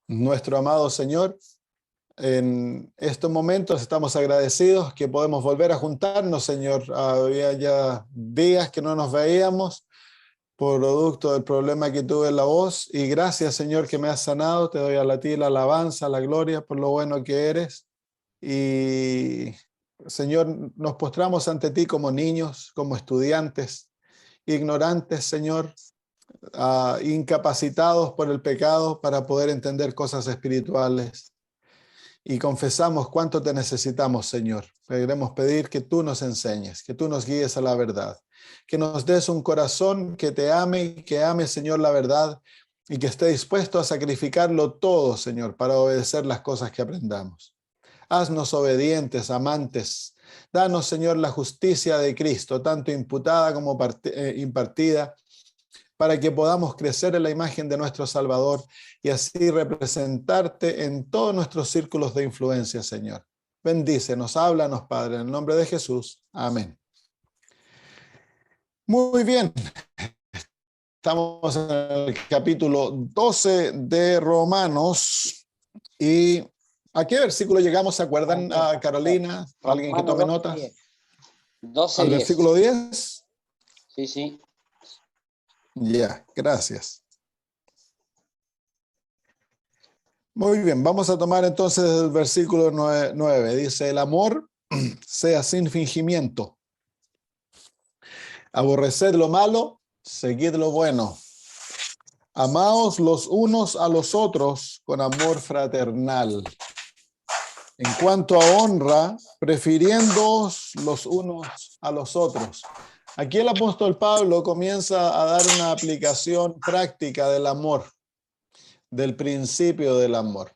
Nuestro amado Señor, en estos momentos estamos agradecidos que podemos volver a juntarnos, Señor. Había ya días que no nos veíamos, producto del problema que tuve en la voz, y gracias, Señor, que me has sanado. Te doy a ti la alabanza, la gloria por lo bueno que eres. Y, Señor, nos postramos ante ti como niños, como estudiantes, ignorantes, Señor, incapacitados por el pecado para poder entender cosas espirituales. Y confesamos cuánto te necesitamos, Señor. Queremos pedir que tú nos enseñes, que tú nos guíes a la verdad, que nos des un corazón que te ame, que ame, Señor, la verdad, y que esté dispuesto a sacrificarlo todo, Señor, para obedecer las cosas que aprendamos. Haznos obedientes, amantes. Danos, Señor, la justicia de Cristo, tanto imputada como impartida, para que podamos crecer en la imagen de nuestro Salvador y así representarte en todos nuestros círculos de influencia, Señor. Bendícenos, háblanos, Padre, en el nombre de Jesús. Amén. Muy bien. Estamos en el capítulo 12 de Romanos. ¿Y a qué versículo llegamos? ¿Se acuerdan, Carolina? ¿Alguien que tome notas? 12, ¿Al versículo 10? Sí, sí. Ya, gracias. Muy bien, vamos a tomar entonces el versículo 9. Dice, el amor sea sin fingimiento. Aborreced lo malo, seguid lo bueno. Amaos los unos a los otros con amor fraternal. En cuanto a honra, prefiriéndoos los unos a los otros. Aquí el apóstol Pablo comienza a dar una aplicación práctica del amor, del principio del amor.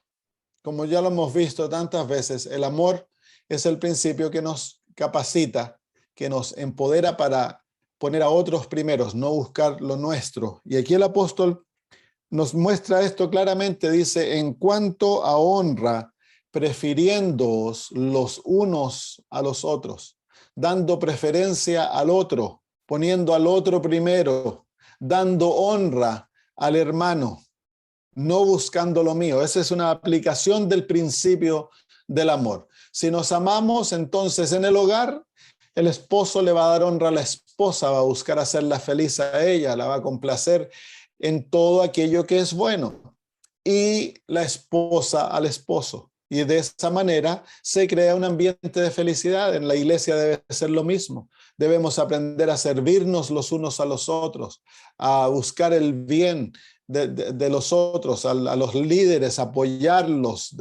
Como ya lo hemos visto tantas veces, el amor es el principio que nos capacita, que nos empodera para poner a otros primeros, no buscar lo nuestro. Y aquí el apóstol nos muestra esto claramente, dice, en cuanto a honra, prefiriéndoos los unos a los otros, dando preferencia al otro, poniendo al otro primero, dando honra al hermano, no buscando lo mío. Esa es una aplicación del principio del amor. Si nos amamos, entonces en el hogar, el esposo le va a dar honra a la esposa, va a buscar hacerla feliz a ella, la va a complacer en todo aquello que es bueno. Y la esposa al esposo. Y de esa manera se crea un ambiente de felicidad. En la iglesia debe ser lo mismo. Debemos aprender a servirnos los unos a los otros, a buscar el bien de los otros, a los líderes, apoyarlos,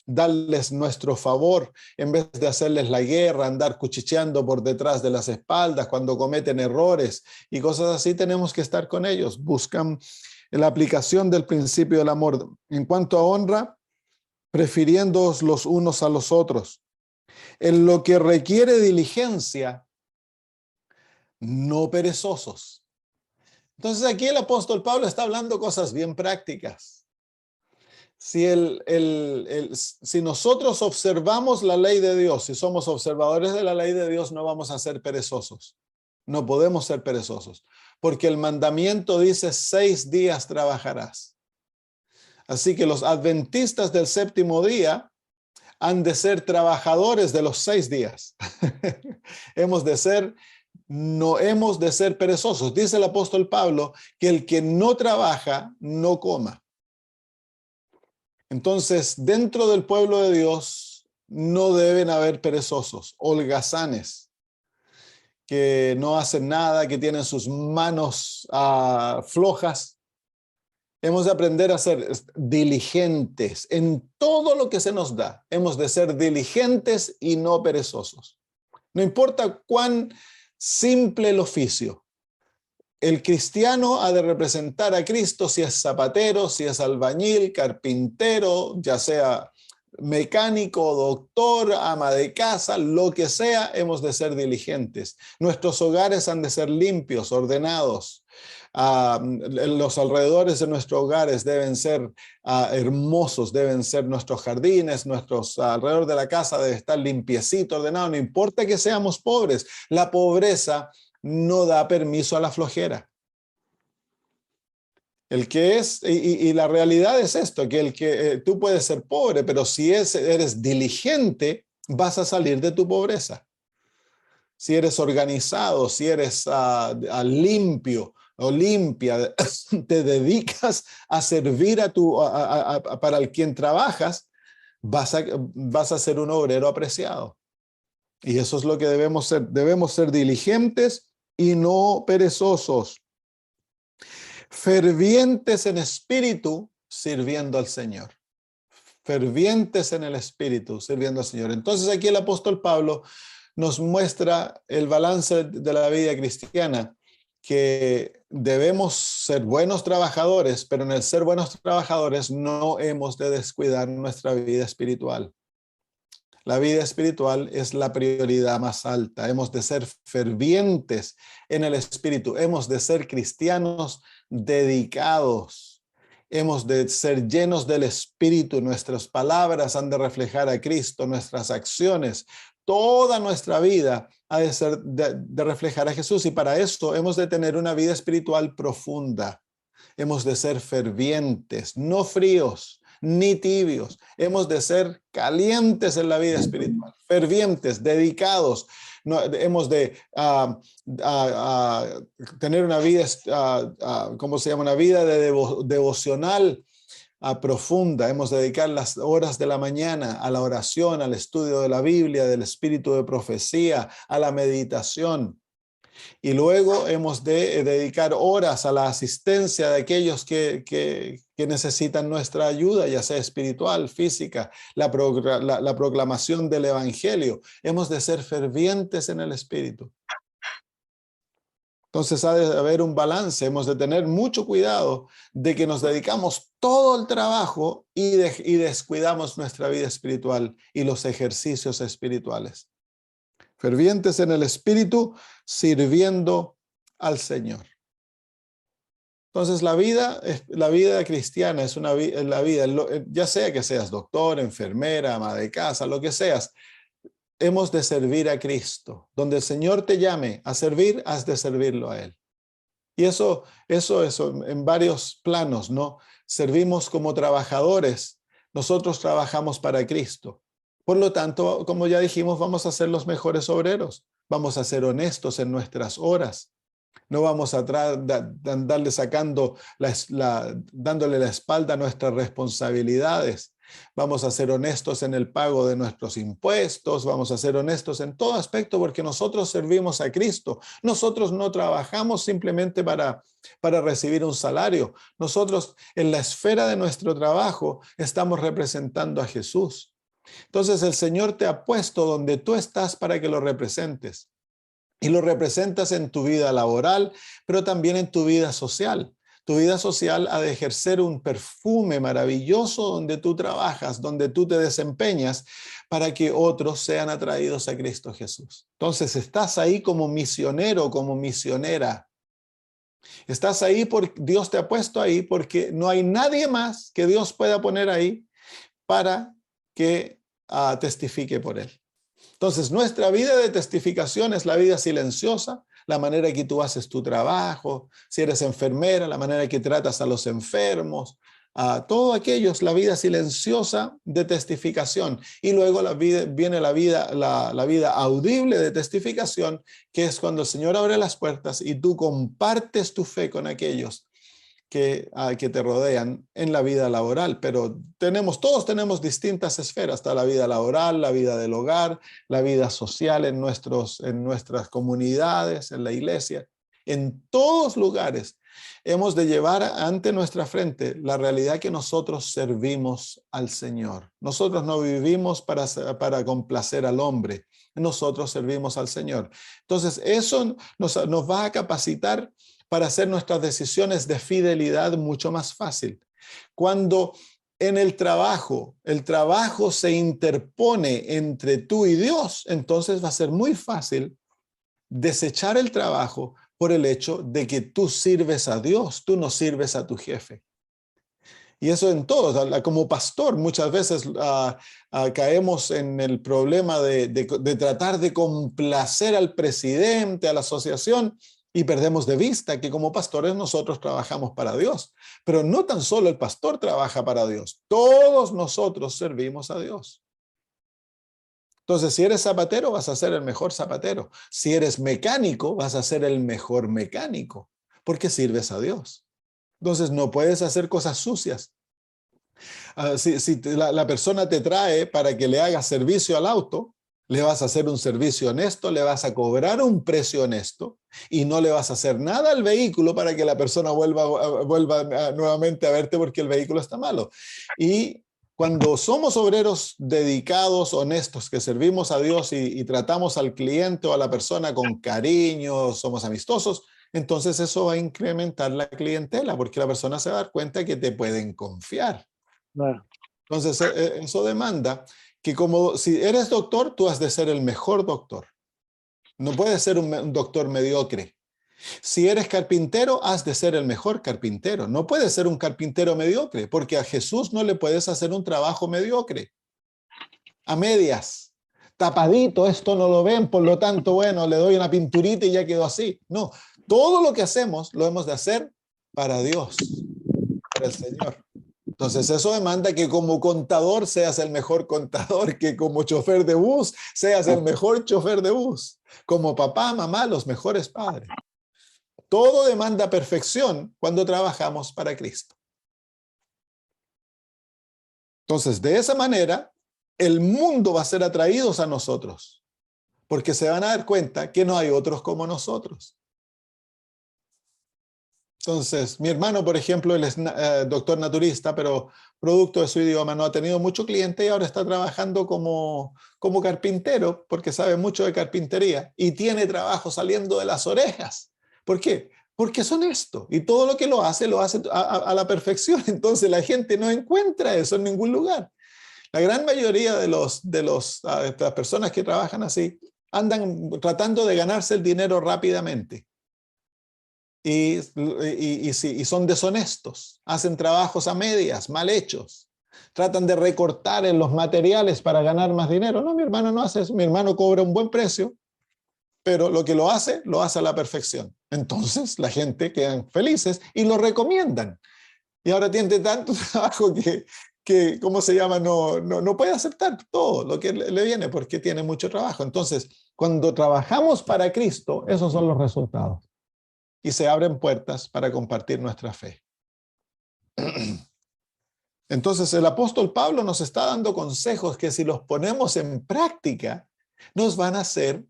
darles nuestro favor, en vez de hacerles la guerra, andar cuchicheando por detrás de las espaldas cuando cometen errores y cosas así. Tenemos que estar con ellos. Buscan la aplicación del principio del amor. En cuanto a honra, prefiriéndoos los unos a los otros. En lo que requiere diligencia, no perezosos. Entonces aquí el apóstol Pablo está hablando cosas bien prácticas. Si nosotros observamos la ley de Dios, si somos observadores de la ley de Dios, no vamos a ser perezosos. No podemos ser perezosos, porque el mandamiento dice 6 días trabajarás. Así que los adventistas del séptimo día han de ser trabajadores de los 6 días. No hemos de ser perezosos. Dice el apóstol Pablo que el que no trabaja, no coma. Entonces, dentro del pueblo de Dios no deben haber perezosos, holgazanes, que no hacen nada, que tienen sus manos flojas. Hemos de aprender a ser diligentes en todo lo que se nos da. Hemos de ser diligentes y no perezosos. No importa cuán simple el oficio. El cristiano ha de representar a Cristo, si es zapatero, si es albañil, carpintero, ya sea mecánico, doctor, ama de casa, lo que sea, hemos de ser diligentes. Nuestros hogares han de ser limpios, ordenados. Los alrededores de nuestros hogares deben ser hermosos, deben ser nuestros jardines, alrededor de la casa debe estar limpiecito, ordenado. No importa que seamos pobres, la pobreza no da permiso a la flojera. El que es, y la realidad es esto, que tú puedes ser pobre, pero si eres diligente, vas a salir de tu pobreza. Si eres organizado, si eres limpio o limpia, te dedicas a servir para el quien trabajas, vas a ser un obrero apreciado. Y eso es lo que debemos ser. Debemos ser diligentes y no perezosos, fervientes en espíritu, sirviendo al Señor. Fervientes en el espíritu, sirviendo al Señor. Entonces aquí el apóstol Pablo nos muestra el balance de la vida cristiana, que debemos ser buenos trabajadores, pero en el ser buenos trabajadores no hemos de descuidar nuestra vida espiritual. La vida espiritual es la prioridad más alta. Hemos de ser fervientes en el espíritu. Hemos de ser cristianos dedicados. Hemos de ser llenos del espíritu. Nuestras palabras han de reflejar a Cristo, nuestras acciones. Toda nuestra vida ha de ser de reflejar a Jesús, y para eso hemos de tener una vida espiritual profunda. Hemos de ser fervientes, no fríos ni tibios. Hemos de ser calientes en la vida espiritual, fervientes, dedicados. No, hemos de tener una vida, ¿cómo se llama? Una vida devocional profunda. Hemos de dedicar las horas de la mañana a la oración, al estudio de la Biblia, del espíritu de profecía, a la meditación. Y luego hemos de dedicar horas a la asistencia de aquellos que necesitan nuestra ayuda, ya sea espiritual, física, la proclamación del evangelio. Hemos de ser fervientes en el espíritu. Entonces ha de haber un balance. Hemos de tener mucho cuidado de que nos dedicamos todo el trabajo y descuidamos nuestra vida espiritual y los ejercicios espirituales. Fervientes en el espíritu, sirviendo al Señor. Entonces la vida cristiana es la vida, ya sea que seas doctor, enfermera, ama de casa, lo que seas, hemos de servir a Cristo. Donde el Señor te llame a servir, has de servirlo a Él. Y eso en varios planos, ¿no? Servimos como trabajadores, nosotros trabajamos para Cristo. Por lo tanto, como ya dijimos, vamos a ser los mejores obreros. Vamos a ser honestos en nuestras horas. No vamos a andarle dándole la espalda a nuestras responsabilidades. Vamos a ser honestos en el pago de nuestros impuestos. Vamos a ser honestos en todo aspecto, porque nosotros servimos a Cristo. Nosotros no trabajamos simplemente para recibir un salario. Nosotros, en la esfera de nuestro trabajo, estamos representando a Jesús. Entonces el Señor te ha puesto donde tú estás para que lo representes. Y lo representas en tu vida laboral, pero también en tu vida social. Tu vida social ha de ejercer un perfume maravilloso donde tú trabajas, donde tú te desempeñas, para que otros sean atraídos a Cristo Jesús. Entonces estás ahí como misionero, como misionera. Estás ahí porque Dios te ha puesto ahí, porque no hay nadie más que Dios pueda poner ahí para que testifique por Él. Entonces, nuestra vida de testificación es la vida silenciosa, la manera que tú haces tu trabajo, si eres enfermera, la manera que tratas a los enfermos, todo aquello es la vida silenciosa de testificación. Y luego viene la vida audible de testificación, que es cuando el Señor abre las puertas y tú compartes tu fe con aquellos que te rodean en la vida laboral. Pero todos tenemos distintas esferas. Está la vida laboral, la vida del hogar, la vida social en nuestras comunidades, en la iglesia. En todos lugares hemos de llevar ante nuestra frente la realidad que nosotros servimos al Señor. Nosotros no vivimos para complacer al hombre. Nosotros servimos al Señor. Entonces eso nos va a capacitar para hacer nuestras decisiones de fidelidad mucho más fácil. Cuando en el trabajo se interpone entre tú y Dios, entonces va a ser muy fácil desechar el trabajo por el hecho de que tú sirves a Dios, tú no sirves a tu jefe. Y eso en todos. Como pastor muchas veces caemos en el problema de tratar de complacer al presidente, a la asociación, Y perdemos de vista que como pastores nosotros trabajamos para Dios. Pero no tan solo el pastor trabaja para Dios. Todos nosotros servimos a Dios. Entonces, si eres zapatero, vas a ser el mejor zapatero. Si eres mecánico, vas a ser el mejor mecánico, porque sirves a Dios. Entonces, no puedes hacer cosas sucias. Si la persona te trae para que le hagas servicio al auto, le vas a hacer un servicio honesto, le vas a cobrar un precio honesto y no le vas a hacer nada al vehículo para que la persona vuelva nuevamente a verte porque el vehículo está malo. Y cuando somos obreros dedicados, honestos, que servimos a Dios y tratamos al cliente o a la persona con cariño, somos amistosos, entonces eso va a incrementar la clientela porque la persona se va a dar cuenta que te pueden confiar. Claro. Entonces, eso demanda que como si eres doctor, tú has de ser el mejor doctor. No puedes ser un doctor mediocre. Si eres carpintero, has de ser el mejor carpintero. No puedes ser un carpintero mediocre, porque a Jesús no le puedes hacer un trabajo mediocre. A medias. Tapadito, esto no lo ven, por lo tanto, bueno, le doy una pinturita y ya quedó así. No, todo lo que hacemos lo hemos de hacer para Dios, para el Señor. Entonces eso demanda que como contador seas el mejor contador, que como chofer de bus seas el mejor chofer de bus, como papá, mamá, los mejores padres. Todo demanda perfección cuando trabajamos para Cristo. Entonces, de esa manera, el mundo va a ser atraídos a nosotros, porque se van a dar cuenta que no hay otros como nosotros. Entonces, mi hermano, por ejemplo, él es doctor naturista, pero producto de su idioma no ha tenido mucho cliente y ahora está trabajando como carpintero, porque sabe mucho de carpintería y tiene trabajo saliendo de las orejas. ¿Por qué? Porque es honesto y todo lo que lo hace a la perfección. Entonces la gente no encuentra eso en ningún lugar. La gran mayoría de las personas que trabajan así andan tratando de ganarse el dinero rápidamente. Y son deshonestos, hacen trabajos a medias, mal hechos, tratan de recortar en los materiales para ganar más dinero. No, mi hermano no hace eso, mi hermano cobra un buen precio, pero lo que lo hace a la perfección. Entonces la gente quedan felices y lo recomiendan. Y ahora tiene tanto trabajo que ¿cómo se llama? No puede aceptar todo lo que le viene porque tiene mucho trabajo. Entonces, cuando trabajamos para Cristo, esos son los resultados. Y se abren puertas para compartir nuestra fe. Entonces el apóstol Pablo nos está dando consejos que si los ponemos en práctica, nos van a hacer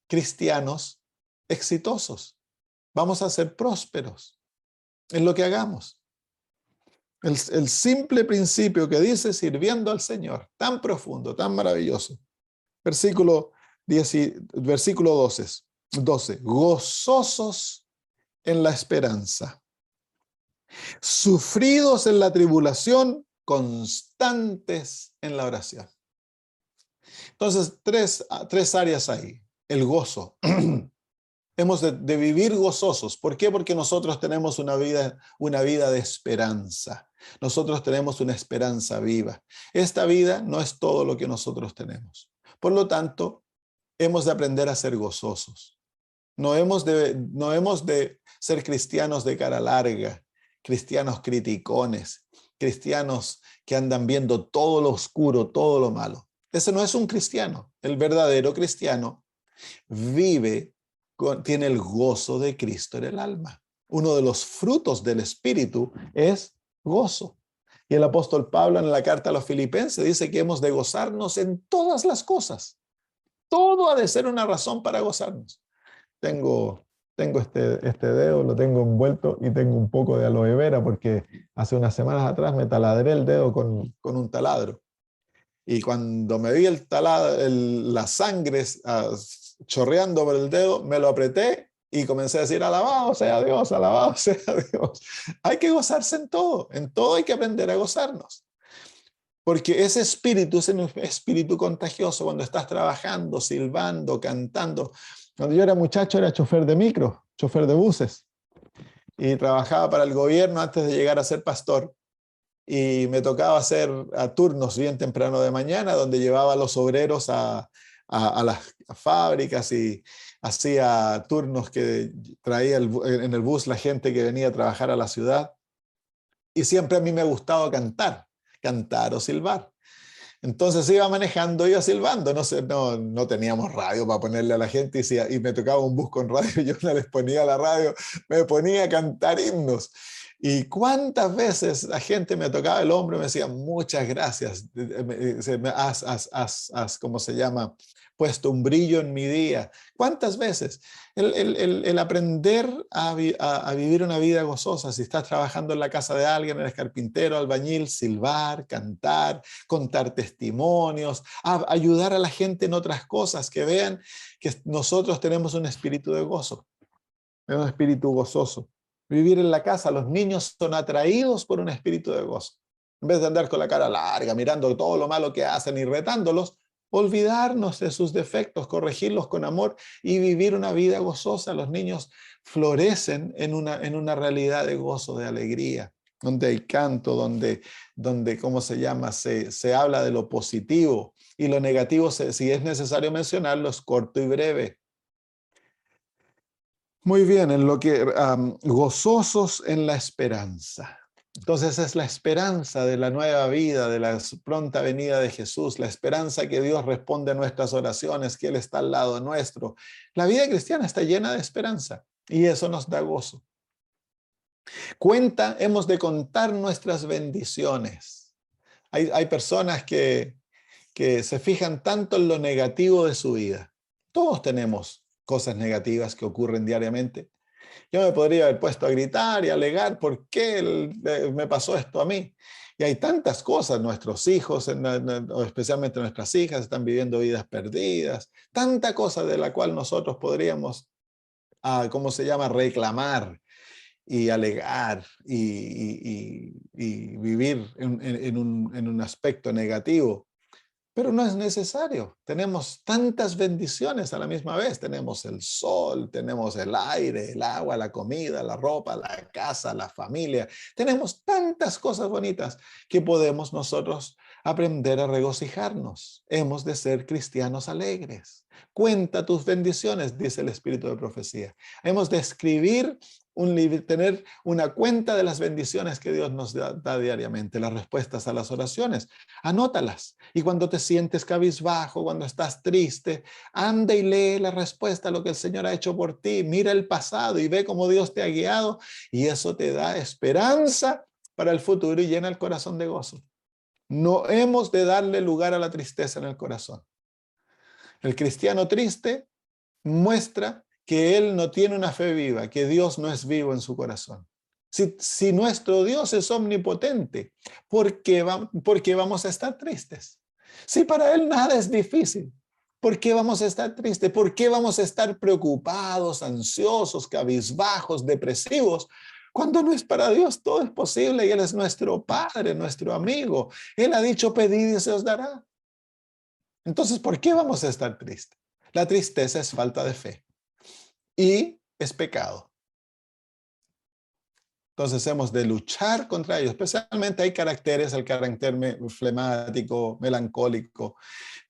cristianos exitosos. Vamos a ser prósperos en lo que hagamos. El simple principio que dice sirviendo al Señor, tan profundo, tan maravilloso. Versículo 12. Gozosos en la esperanza, sufridos en la tribulación, constantes en la oración. Entonces, tres áreas ahí. El gozo. Hemos de vivir gozosos. ¿Por qué? Porque nosotros tenemos una vida de esperanza. Nosotros tenemos una esperanza viva. Esta vida no es todo lo que nosotros tenemos. Por lo tanto, hemos de aprender a ser gozosos. No hemos de ser cristianos de cara larga, cristianos criticones, cristianos que andan viendo todo lo oscuro, todo lo malo. Ese no es un cristiano. El verdadero cristiano tiene el gozo de Cristo en el alma. Uno de los frutos del Espíritu es gozo. Y el apóstol Pablo en la carta a los Filipenses dice que hemos de gozarnos en todas las cosas. Todo ha de ser una razón para gozarnos. Tengo este dedo, lo tengo envuelto y tengo un poco de aloe vera porque hace unas semanas atrás me taladré el dedo con un taladro. Y cuando me vi la sangre chorreando por el dedo, me lo apreté y comencé a decir, alabado sea Dios, alabado sea Dios. Hay que gozarse en todo hay que aprender a gozarnos. Porque ese espíritu es un espíritu contagioso cuando estás trabajando, silbando, cantando. Cuando yo era muchacho era chofer de micro, chofer de buses. Y trabajaba para el gobierno antes de llegar a ser pastor. Y me tocaba hacer a turnos bien temprano de mañana, donde llevaba a los obreros a a las fábricas y hacía turnos que traía en el bus la gente que venía a trabajar a la ciudad. Y siempre a mí me ha gustado cantar o silbar. Entonces iba manejando, iba silbando, no sé, no teníamos radio para ponerle a la gente y me tocaba un bus con radio, yo no les ponía la radio, me ponía a cantar himnos. Y cuántas veces la gente me tocaba el hombro y me decía, muchas gracias, has, ¿cómo se llama? Puesto un brillo en mi día. ¿Cuántas veces? El aprender a vivir una vida gozosa, si estás trabajando en la casa de alguien, eres carpintero, albañil, silbar, cantar, contar testimonios, ayudar a la gente en otras cosas, que vean que nosotros tenemos un espíritu de gozo, un espíritu gozoso. Vivir en la casa, los niños son atraídos por un espíritu de gozo. En vez de andar con la cara larga, mirando todo lo malo que hacen y retándolos, olvidarnos de sus defectos, corregirlos con amor y vivir una vida gozosa. Los niños florecen en una realidad de gozo, de alegría, donde hay canto, donde ¿cómo se llama? Se habla de lo positivo y lo negativo, si es necesario mencionarlo, es corto y breve. Muy bien, en lo que gozosos en la esperanza. Entonces es la esperanza de la nueva vida, de la pronta venida de Jesús, la esperanza que Dios responde a nuestras oraciones, que Él está al lado nuestro. La vida cristiana está llena de esperanza y eso nos da gozo. Hemos de contar nuestras bendiciones. Hay personas que se fijan tanto en lo negativo de su vida. Todos tenemos cosas negativas que ocurren diariamente. Yo me podría haber puesto a gritar y a alegar por qué me pasó esto a mí. Y hay tantas cosas, nuestros hijos, especialmente nuestras hijas, están viviendo vidas perdidas, tanta cosa de la cual nosotros podríamos, ¿cómo se llama?, reclamar y alegar y vivir en un aspecto negativo. Pero no es necesario. Tenemos tantas bendiciones a la misma vez. Tenemos el sol, tenemos el aire, el agua, la comida, la ropa, la casa, la familia. Tenemos tantas cosas bonitas que podemos nosotros aprender a regocijarnos. Hemos de ser cristianos alegres. Cuenta tus bendiciones, dice el Espíritu de Profecía. Hemos de escribir un libro, tener una cuenta de las bendiciones que Dios nos da diariamente, las respuestas a las oraciones. Anótalas. Y cuando te sientes cabizbajo, cuando estás triste, anda y lee la respuesta a lo que el Señor ha hecho por ti. Mira el pasado y ve cómo Dios te ha guiado. Y eso te da esperanza para el futuro y llena el corazón de gozo. No hemos de darle lugar a la tristeza en el corazón. El cristiano triste muestra que él no tiene una fe viva, que Dios no es vivo en su corazón. Si nuestro Dios es omnipotente, ¿por qué vamos a estar tristes? Si para Él nada es difícil, ¿por qué vamos a estar tristes? ¿Por qué vamos a estar preocupados, ansiosos, cabizbajos, depresivos? Cuando no es para Dios, todo es posible y Él es nuestro Padre, nuestro amigo. Él ha dicho, pedid y se os dará. Entonces, ¿por qué vamos a estar tristes? La tristeza es falta de fe y es pecado. Entonces hemos de luchar contra ellos. Especialmente hay caracteres, el carácter flemático, melancólico,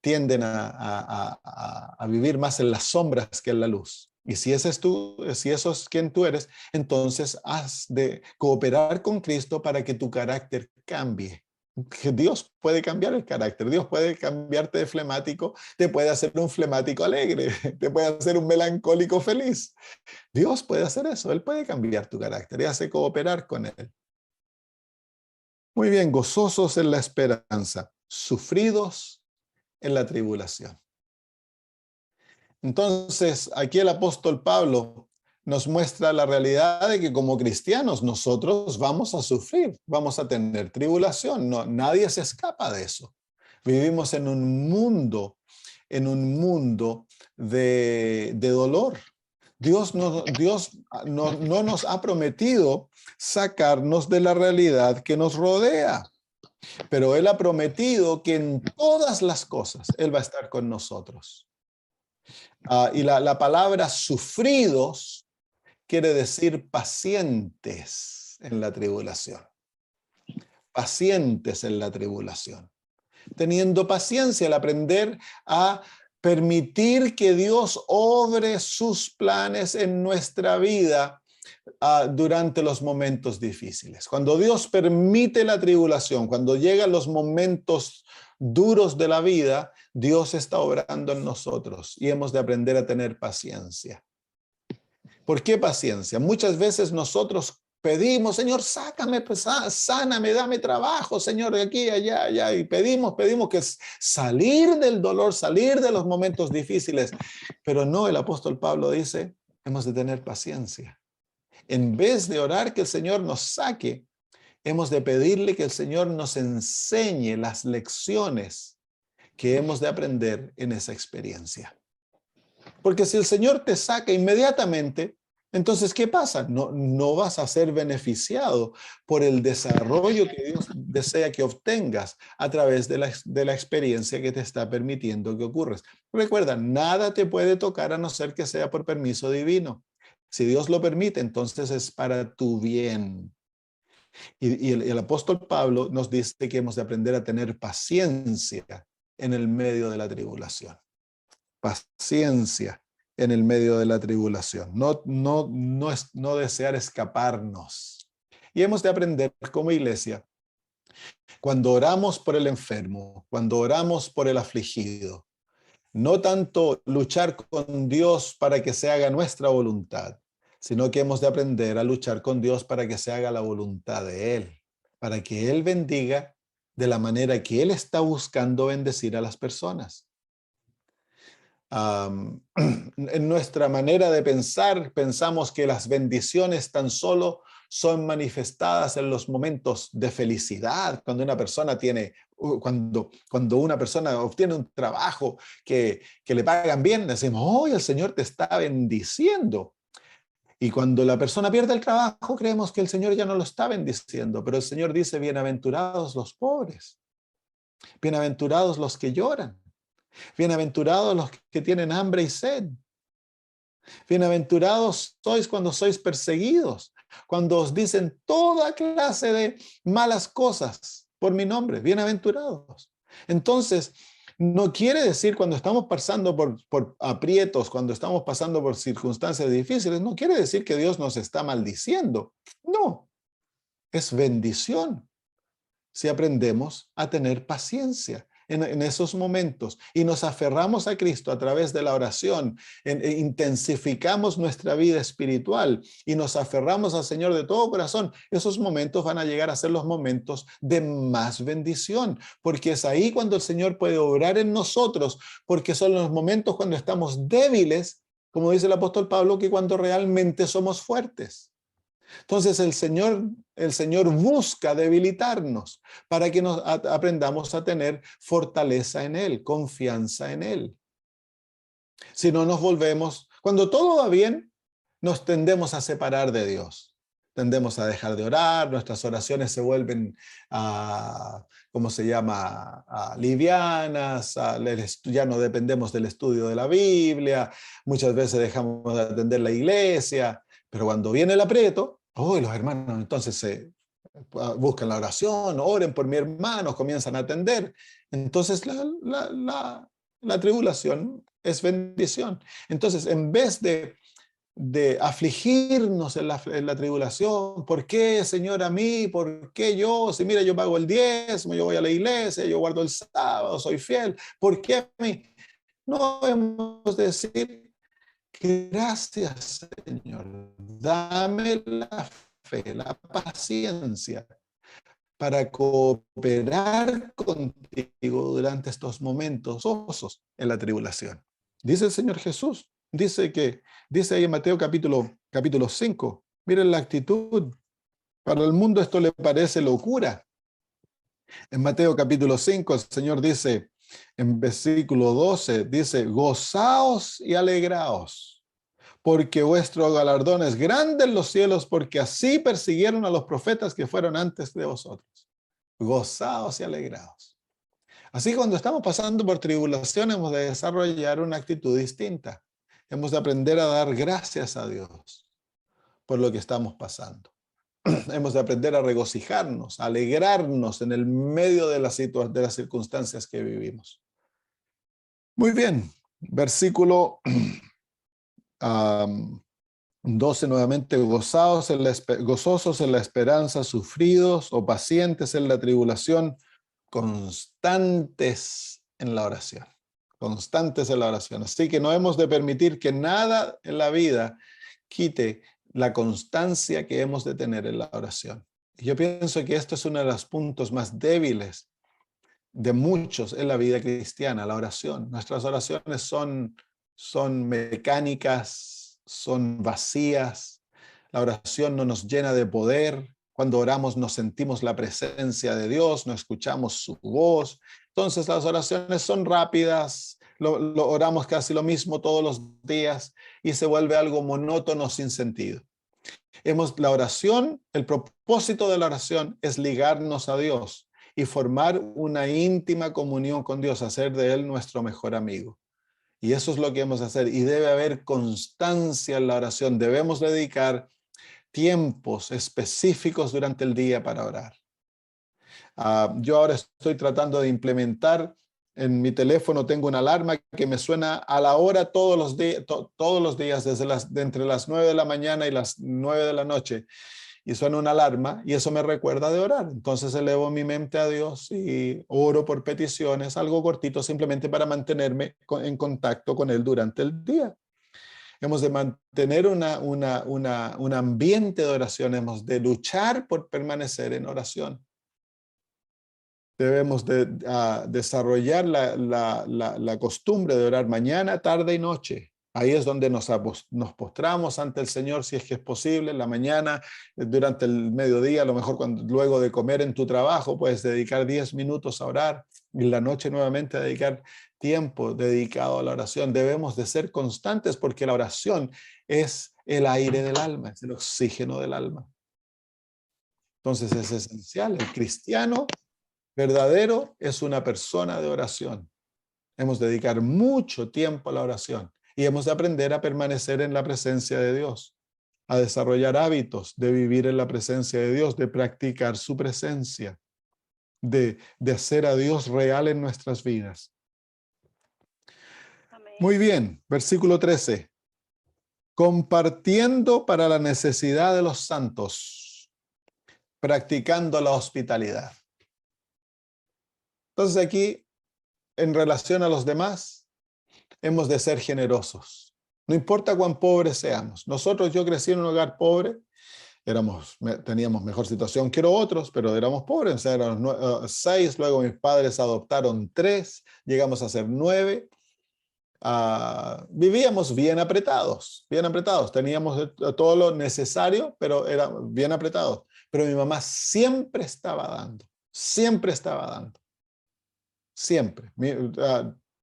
tienden a vivir más en las sombras que en la luz. Y si eso es quien tú eres, entonces has de cooperar con Cristo para que tu carácter cambie. Que Dios puede cambiar el carácter, Dios puede cambiarte de flemático, te puede hacer un flemático alegre, te puede hacer un melancólico feliz. Dios puede hacer eso, Él puede cambiar tu carácter y hace cooperar con Él. Muy bien, gozosos en la esperanza, sufridos en la tribulación. Entonces, aquí el apóstol Pablo nos muestra la realidad de que como cristianos nosotros vamos a sufrir, vamos a tener tribulación. No, nadie se escapa de eso. Vivimos en un mundo de dolor. Dios no nos ha prometido sacarnos de la realidad que nos rodea, pero Él ha prometido que en todas las cosas Él va a estar con nosotros. Y la palabra sufridos quiere decir pacientes en la tribulación. Pacientes en la tribulación. Teniendo paciencia al aprender a permitir que Dios obre sus planes en nuestra vida durante los momentos difíciles. Cuando Dios permite la tribulación, cuando llegan los momentos duros de la vida, Dios está obrando en nosotros y hemos de aprender a tener paciencia. ¿Por qué paciencia? Muchas veces nosotros pedimos, Señor, sácame, pues, sáname, dame trabajo, Señor, de aquí, allá, allá, y pedimos que salir del dolor, salir de los momentos difíciles, pero no, el apóstol Pablo dice, hemos de tener paciencia. En vez de orar que el Señor nos saque, hemos de pedirle que el Señor nos enseñe las lecciones que hemos de aprender en esa experiencia. Porque si el Señor te saca inmediatamente, entonces, ¿qué pasa? No vas a ser beneficiado por el desarrollo que Dios desea que obtengas a través de la experiencia que te está permitiendo que ocurras. Recuerda, nada te puede tocar a no ser que sea por permiso divino. Si Dios lo permite, entonces es para tu bien. Y el apóstol Pablo nos dice que hemos de aprender a tener paciencia en el medio de la tribulación. Paciencia en el medio de la tribulación. No desear escaparnos. Y hemos de aprender como iglesia, cuando oramos por el enfermo, cuando oramos por el afligido, no tanto luchar con Dios para que se haga nuestra voluntad, sino que hemos de aprender a luchar con Dios para que se haga la voluntad de Él, para que Él bendiga de la manera que Él está buscando bendecir a las personas. En nuestra manera de pensar, pensamos que las bendiciones tan solo son manifestadas en los momentos de felicidad, cuando una persona cuando una persona obtiene un trabajo que le pagan bien, decimos, oh, el Señor te está bendiciendo. Y cuando la persona pierde el trabajo, creemos que el Señor ya no lo está bendiciendo, pero el Señor dice, bienaventurados los pobres, bienaventurados los que lloran, bienaventurados los que tienen hambre y sed. Bienaventurados sois cuando sois perseguidos, cuando os dicen toda clase de malas cosas por mi nombre. Bienaventurados. Entonces, no quiere decir cuando estamos pasando por aprietos, cuando estamos pasando por circunstancias difíciles, no quiere decir que Dios nos está maldiciendo. No, es bendición si aprendemos a tener paciencia en esos momentos y nos aferramos a Cristo a través de la oración, intensificamos nuestra vida espiritual y nos aferramos al Señor de todo corazón, esos momentos van a llegar a ser los momentos de más bendición, porque es ahí cuando el Señor puede obrar en nosotros, porque son los momentos cuando estamos débiles, como dice el apóstol Pablo, que cuando realmente somos fuertes. Entonces el Señor busca debilitarnos para que nos aprendamos a tener fortaleza en Él, confianza en Él. Si no nos volvemos, cuando todo va bien, nos tendemos a separar de Dios. Tendemos a dejar de orar, nuestras oraciones se vuelven, ¿cómo se llama? Livianas, ya no dependemos del estudio de la Biblia, muchas veces dejamos de atender la iglesia, pero cuando viene el aprieto, los hermanos entonces buscan la oración, oren por mi hermano, comienzan a atender. Entonces la tribulación es bendición. Entonces, en vez de afligirnos en la tribulación, ¿por qué, Señor, a mí? ¿Por qué yo? Si mira, yo pago el diezmo, yo voy a la iglesia, yo guardo el sábado, soy fiel. ¿Por qué a mí? No debemos decir, gracias, Señor, dame la fe, la paciencia para cooperar contigo durante estos momentos osos en la tribulación. Dice el Señor Jesús, dice ahí en Mateo capítulo 5, miren la actitud, para el mundo esto le parece locura. En Mateo capítulo 5 el Señor dice, en versículo 12, dice, gozaos y alegraos, porque vuestro galardón es grande en los cielos, porque así persiguieron a los profetas que fueron antes de vosotros. Gozaos y alegraos. Así cuando estamos pasando por tribulación hemos de desarrollar una actitud distinta. Hemos de aprender a dar gracias a Dios por lo que estamos pasando. Hemos de aprender a regocijarnos, a alegrarnos en el medio de las circunstancias que vivimos. Muy bien, Versículo 12 nuevamente, gozosos en la esperanza, sufridos o pacientes en la tribulación, constantes en la oración. Constantes en la oración. Así que no hemos de permitir que nada en la vida quite la constancia que hemos de tener en la oración. Y yo pienso que esto es uno de los puntos más débiles de muchos en la vida cristiana, la oración. Nuestras oraciones son mecánicas, son vacías. La oración no nos llena de poder. Cuando oramos no sentimos la presencia de Dios, no escuchamos su voz. Entonces las oraciones son rápidas, lo oramos casi lo mismo todos los días y se vuelve algo monótono sin sentido. La oración, el propósito de la oración es ligarnos a Dios y formar una íntima comunión con Dios, hacer de Él nuestro mejor amigo. Y eso es lo que hemos de hacer. Y debe haber constancia en la oración. Debemos dedicar tiempos específicos durante el día para orar. Yo ahora estoy tratando de implementar en mi teléfono, tengo una alarma que me suena a la hora todos los días desde entre las 9 de la mañana y las 9 de la noche. Y suena una alarma y eso me recuerda de orar. Entonces elevo mi mente a Dios y oro por peticiones, algo cortito, simplemente para mantenerme en contacto con Él durante el día. Hemos de mantener un ambiente de oración, hemos de luchar por permanecer en oración. Debemos de desarrollar la costumbre de orar mañana, tarde y noche. Ahí es donde nos postramos ante el Señor, si es que es posible, en la mañana, durante el mediodía, a lo mejor luego de comer en tu trabajo, puedes dedicar 10 minutos a orar, y en la noche nuevamente dedicar tiempo dedicado a la oración. Debemos de ser constantes porque la oración es el aire del alma, es el oxígeno del alma. Entonces es esencial. El cristiano verdadero es una persona de oración. Hemos de dedicar mucho tiempo a la oración y hemos de aprender a permanecer en la presencia de Dios, a desarrollar hábitos de vivir en la presencia de Dios, de practicar su presencia, de hacer a Dios real en nuestras vidas. Amén. Muy bien, versículo 13. Compartiendo para la necesidad de los santos, practicando la hospitalidad. Entonces aquí, en relación a los demás, hemos de ser generosos. No importa cuán pobres seamos. Yo crecí en un hogar pobre, teníamos mejor situación que otros, pero éramos pobres. O sea, éramos 6, luego mis padres adoptaron 3, llegamos a ser 9. Vivíamos bien apretados. Teníamos todo lo necesario, pero era bien apretados. Pero mi mamá siempre estaba dando. Siempre.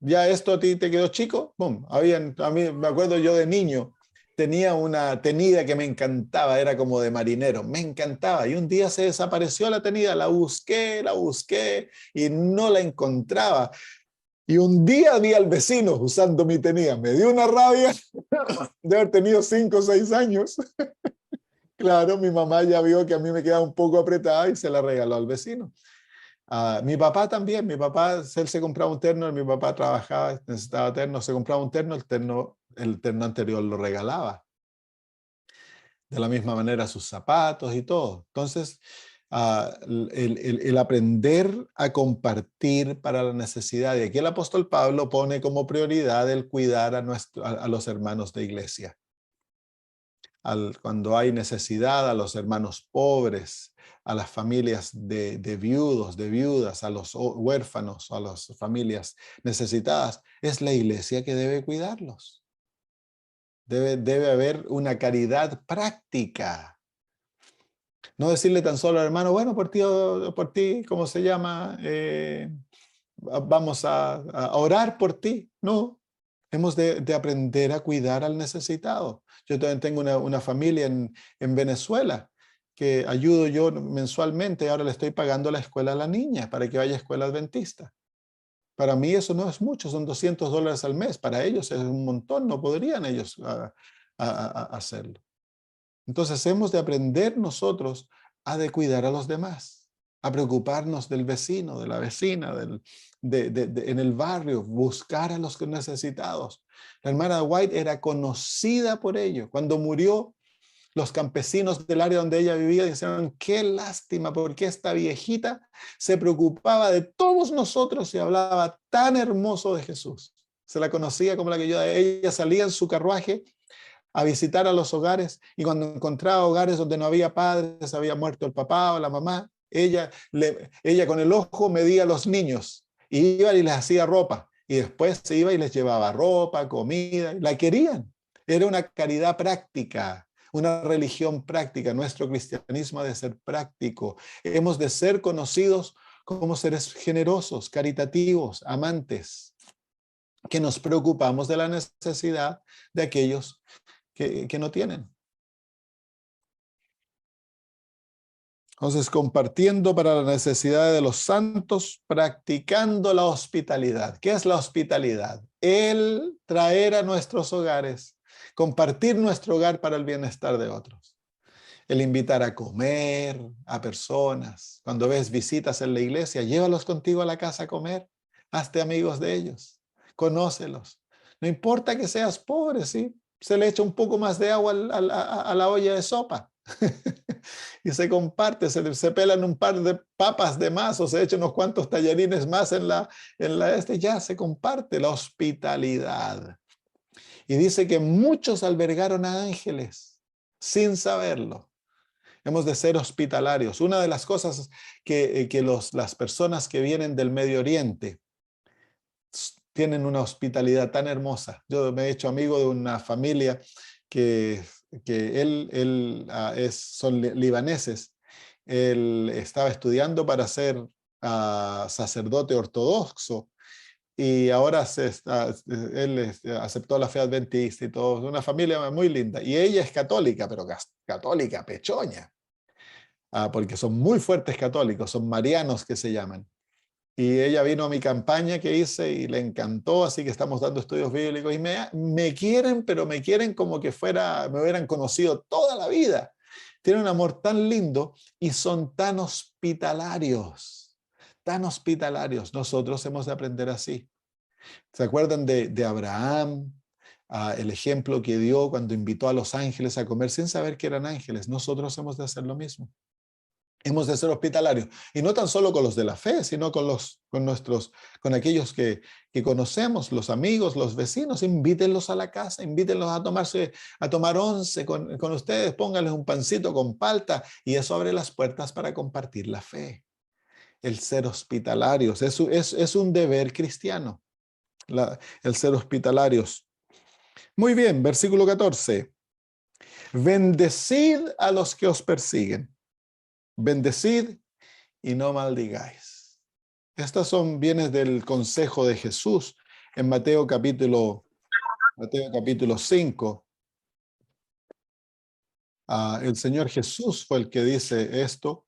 Ya esto a ti te quedó chico, ¡pum! A mí me acuerdo yo de niño, tenía una tenida que me encantaba, era como de marinero, me encantaba. Y un día se desapareció la tenida, la busqué y no la encontraba. Y un día vi al vecino usando mi tenida, me dio una rabia de haber tenido 5 o 6 años. Claro, mi mamá ya vio que a mí me quedaba un poco apretada y se la regaló al vecino. Mi papá también, él se compraba un terno, mi papá trabajaba, necesitaba terno, se compraba un terno, el terno anterior lo regalaba. De la misma manera sus zapatos y todo. Entonces, el aprender a compartir para la necesidad, y aquí el apóstol Pablo pone como prioridad el cuidar a los hermanos de iglesia. Cuando hay necesidad, a los hermanos pobres, a las familias de viudos, de viudas, a los huérfanos, a las familias necesitadas, es la iglesia que debe cuidarlos. Debe haber una caridad práctica. No decirle tan solo al hermano, bueno, por ti, ¿cómo se llama? Vamos a orar por ti. No, hemos de aprender a cuidar al necesitado. Yo también tengo una familia en Venezuela que ayudo yo mensualmente. Ahora le estoy pagando la escuela a la niña para que vaya a escuela adventista. Para mí eso no es mucho, son $200 al mes. Para ellos es un montón, no podrían ellos hacerlo. Entonces hemos de aprender nosotros a de cuidar a los demás. a preocuparnos del vecino, de la vecina, en el barrio, buscar a los necesitados. La hermana White era conocida por ello. Cuando murió, los campesinos del área donde ella vivía decían, qué lástima, porque esta viejita se preocupaba de todos nosotros y hablaba tan hermoso de Jesús. Se la conocía como la que yo. Ella salía en su carruaje a visitar a los hogares, y cuando encontraba hogares donde no había padres, había muerto el papá o la mamá, ella con el ojo medía a los niños, y iba y les hacía ropa, y después se iba y les llevaba ropa, comida, la querían. Era una caridad práctica, una religión práctica. Nuestro cristianismo ha de ser práctico. Hemos de ser conocidos como seres generosos, caritativos, amantes, que nos preocupamos de la necesidad de aquellos que no tienen. Entonces, compartiendo para la necesidad de los santos, practicando la hospitalidad. ¿Qué es la hospitalidad? El traer a nuestros hogares, compartir nuestro hogar para el bienestar de otros. El invitar a comer a personas. Cuando ves visitas en la iglesia, llévalos contigo a la casa a comer. Hazte amigos de ellos. Conócelos. No importa que seas pobre, ¿sí? Se le echa un poco más de agua a la olla de sopa y se comparte, se pelan un par de papas de más o se echan unos cuantos tallarines más ya se comparte la hospitalidad. Y dice que muchos albergaron a ángeles sin saberlo. Hemos de ser hospitalarios. Una de las cosas que las personas que vienen del Medio Oriente tienen una hospitalidad tan hermosa. Yo me he hecho amigo de una familia que son libaneses. Él estaba estudiando para ser sacerdote ortodoxo y ahora él aceptó la fe adventista y todo. Una familia muy linda. Y ella es católica, pero católica pechoña, porque son muy fuertes católicos, son marianos que se llaman. Y ella vino a mi campaña que hice y le encantó, así que estamos dando estudios bíblicos y me quieren, pero me quieren como que me hubieran conocido toda la vida. Tienen un amor tan lindo y son tan hospitalarios, tan hospitalarios. Nosotros hemos de aprender así. ¿Se acuerdan de Abraham? El ejemplo que dio cuando invitó a los ángeles a comer sin saber que eran ángeles. Nosotros hemos de hacer lo mismo. Hemos de ser hospitalarios, y no tan solo con los de la fe, sino con aquellos que conocemos, los amigos, los vecinos. Invítenlos a la casa, invítenlos a tomar once con ustedes, pónganles un pancito con palta, y eso abre las puertas para compartir la fe. El ser hospitalarios es un deber cristiano, el ser hospitalarios. Muy bien, versículo 14. Bendecid a los que os persiguen. Bendecid y no maldigáis. Estas son bienes del consejo de Jesús en Mateo capítulo 5. El Señor Jesús fue el que dice esto.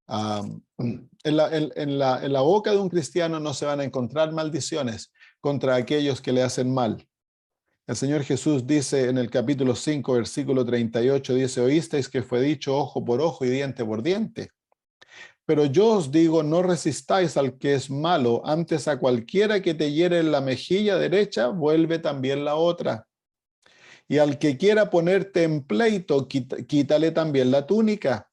En la boca de un cristiano no se van a encontrar maldiciones contra aquellos que le hacen mal. El Señor Jesús dice en el capítulo 5, versículo 38, dice, oísteis que fue dicho ojo por ojo y diente por diente. Pero yo os digo, no resistáis al que es malo, antes a cualquiera que te hiere en la mejilla derecha, vuelve también la otra. Y al que quiera ponerte en pleito, quítale también la túnica.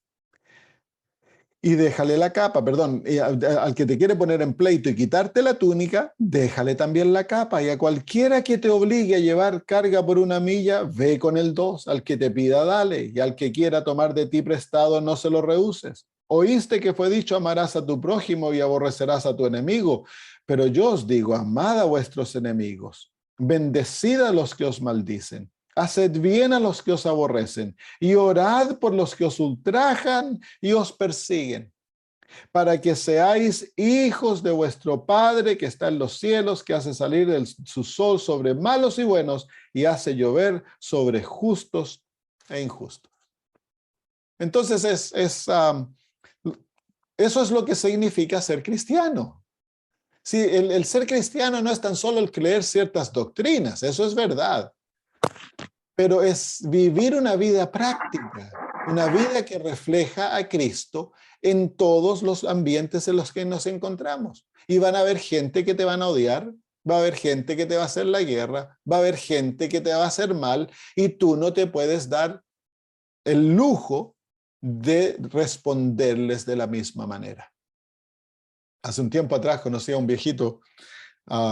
Y déjale la capa, perdón, al que te quiere poner en pleito y quitarte la túnica, déjale también la capa. Y a cualquiera que te obligue a llevar carga por 1 milla, ve con el 2. Al que te pida, dale. Y al que quiera tomar de ti prestado, no se lo rehuses. Oíste que fue dicho, amarás a tu prójimo y aborrecerás a tu enemigo. Pero yo os digo, amad a vuestros enemigos. Bendecid a los que os maldicen. Haced bien a los que os aborrecen y orad por los que os ultrajan y os persiguen, para que seáis hijos de vuestro Padre que está en los cielos, que hace salir su sol sobre malos y buenos y hace llover sobre justos e injustos. Entonces eso es lo que significa ser cristiano. Sí, el ser cristiano no es tan solo el creer ciertas doctrinas, eso es verdad. Pero es vivir una vida práctica, Una vida que refleja a Cristo en todos los ambientes en los que nos encontramos. Y van a haber gente que te van a odiar, va a haber gente que te va a hacer la guerra, va a haber gente que te va a hacer mal, y tú no te puedes dar el lujo de responderles de la misma manera. Hace un tiempo atrás conocí a un viejito,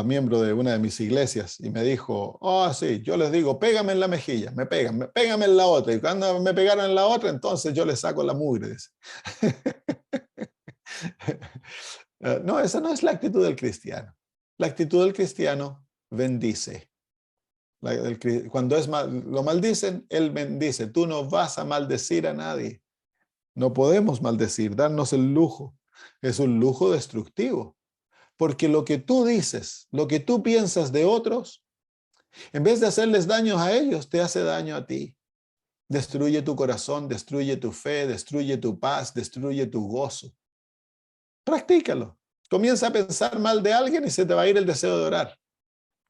miembro de una de mis iglesias, y me dijo, oh sí, yo les digo, pégame en la mejilla, me pegan, pégame en la otra, y cuando me pegaron en la otra, entonces yo les saco la mugre. Dice. No, esa no es la actitud del cristiano. La actitud del cristiano bendice. Cuando lo maldicen, él bendice. Tú no vas a maldecir a nadie. No podemos maldecir, darnos el lujo. Es un lujo destructivo. Porque lo que tú dices, lo que tú piensas de otros, en vez de hacerles daño a ellos, te hace daño a ti. Destruye tu corazón, destruye tu fe, destruye tu paz, destruye tu gozo. Practícalo. Comienza a pensar mal de alguien y se te va a ir el deseo de orar.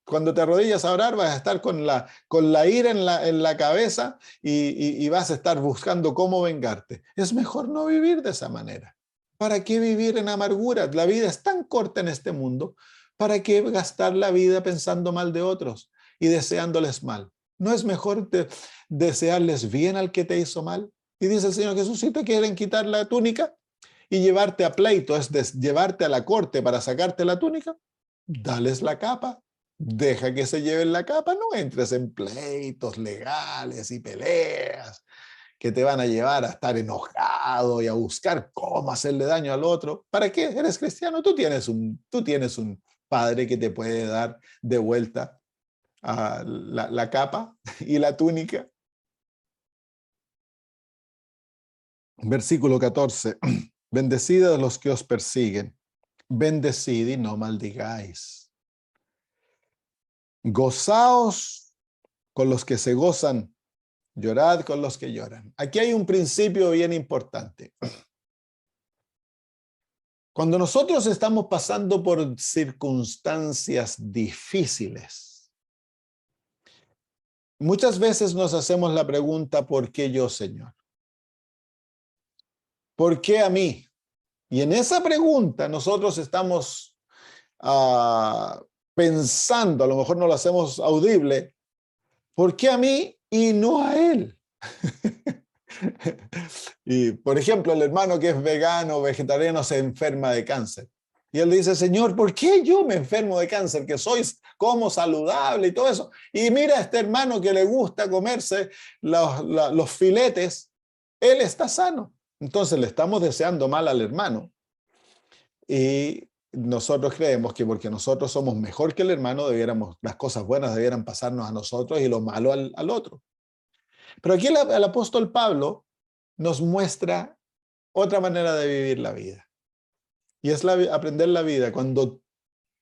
Cuando te arrodillas a orar, vas a estar con la ira en la cabeza y vas a estar buscando cómo vengarte. Es mejor no vivir de esa manera. ¿Para qué vivir en amargura? La vida es tan corta en este mundo. ¿Para qué gastar la vida pensando mal de otros y deseándoles mal? ¿No es mejor desearles bien al que te hizo mal? Y dice el Señor Jesús, si te quieren quitar la túnica y llevarte a pleito, es llevarte a la corte para sacarte la túnica, dales la capa. Deja que se lleven la capa, no entres en pleitos legales y peleas que te van a llevar a estar enojado y a buscar cómo hacerle daño al otro. ¿Para qué? ¿Eres cristiano? Tú tienes un padre que te puede dar de vuelta la capa y la túnica. Versículo 14. Bendecid a los que os persiguen. Bendecid y no maldigáis. Gozaos con los que se gozan, llorad con los que lloran. Aquí hay un principio bien importante. Cuando nosotros estamos pasando por circunstancias difíciles, muchas veces nos hacemos la pregunta, ¿por qué yo, Señor? ¿Por qué a mí? Y en esa pregunta nosotros estamos pensando, a lo mejor no lo hacemos audible, ¿por qué a mí y no a él? Y, por ejemplo, el hermano que es vegano o vegetariano se enferma de cáncer. Y él dice, Señor, ¿por qué yo me enfermo de cáncer? Que como saludable y todo eso. Y mira a este hermano que le gusta comerse los filetes, él está sano. Entonces le estamos deseando mal al hermano. Y nosotros creemos que porque nosotros somos mejor que el hermano, las cosas buenas debieran pasarnos a nosotros y lo malo al otro. Pero aquí el apóstol Pablo nos muestra otra manera de vivir la vida. Y es aprender la vida. Cuando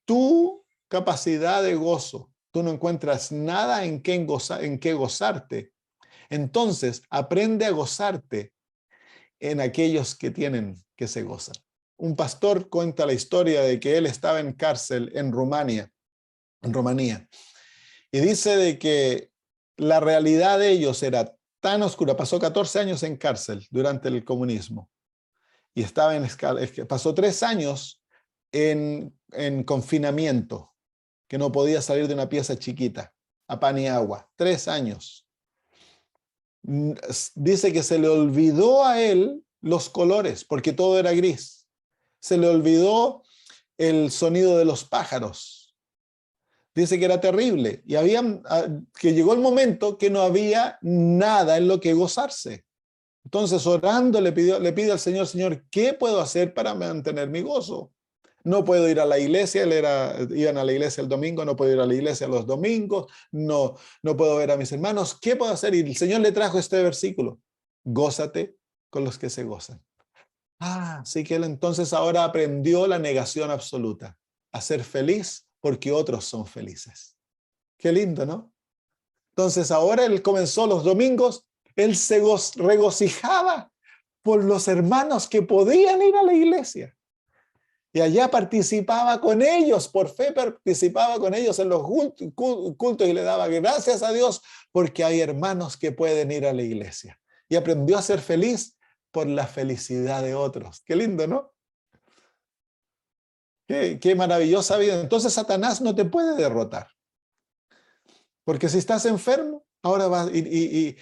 tu capacidad de gozo, tú no encuentras nada en qué gozarte, entonces aprende a gozarte en aquellos que se gozan. Un pastor cuenta la historia de que él estaba en cárcel en Rumanía, y dice de que la realidad de ellos era tan oscura. Pasó 14 años en cárcel durante el comunismo y pasó 3 años en confinamiento, que no podía salir de una pieza chiquita, a pan y agua. 3 años. Dice que se le olvidó a él los colores, porque todo era gris. Se le olvidó el sonido de los pájaros. Dice que era terrible y que llegó el momento que no había nada en lo que gozarse. Entonces, orando, le pide al Señor, Señor, ¿qué puedo hacer para mantener mi gozo? No puedo ir a la iglesia, iban a la iglesia el domingo, no puedo ir a la iglesia los domingos, no puedo ver a mis hermanos. ¿Qué puedo hacer? Y el Señor le trajo este versículo: gózate con los que se gozan. Así que él entonces ahora aprendió la negación absoluta, a ser feliz porque otros son felices. Qué lindo, ¿no? Entonces ahora él comenzó los domingos, él se regocijaba por los hermanos que podían ir a la iglesia. Y allá participaba con ellos, por fe participaba con ellos en los cultos y le daba gracias a Dios porque hay hermanos que pueden ir a la iglesia. y aprendió a ser feliz por la felicidad de otros. Qué lindo, ¿no? Qué maravillosa vida. Entonces Satanás no te puede derrotar. Porque si estás enfermo, ahora vas y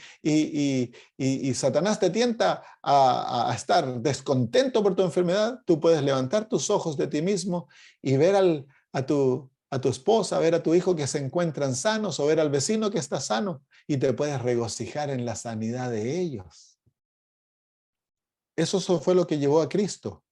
Satanás te tienta a estar descontento por tu enfermedad, tú puedes levantar tus ojos de ti mismo y ver a tu esposa, ver a tu hijo que se encuentran sanos o ver al vecino que está sano y te puedes regocijar en la sanidad de ellos. Eso fue lo que llevó a Cristo,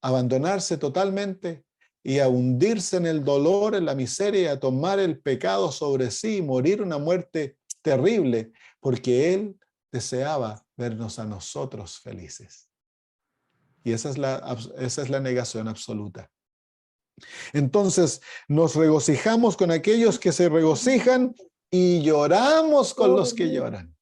a abandonarse totalmente y a hundirse en el dolor, en la miseria, y a tomar el pecado sobre sí y morir una muerte terrible, porque Él deseaba vernos a nosotros felices. Y esa es la negación absoluta. Entonces, nos regocijamos con aquellos que se regocijan y lloramos con los que lloran.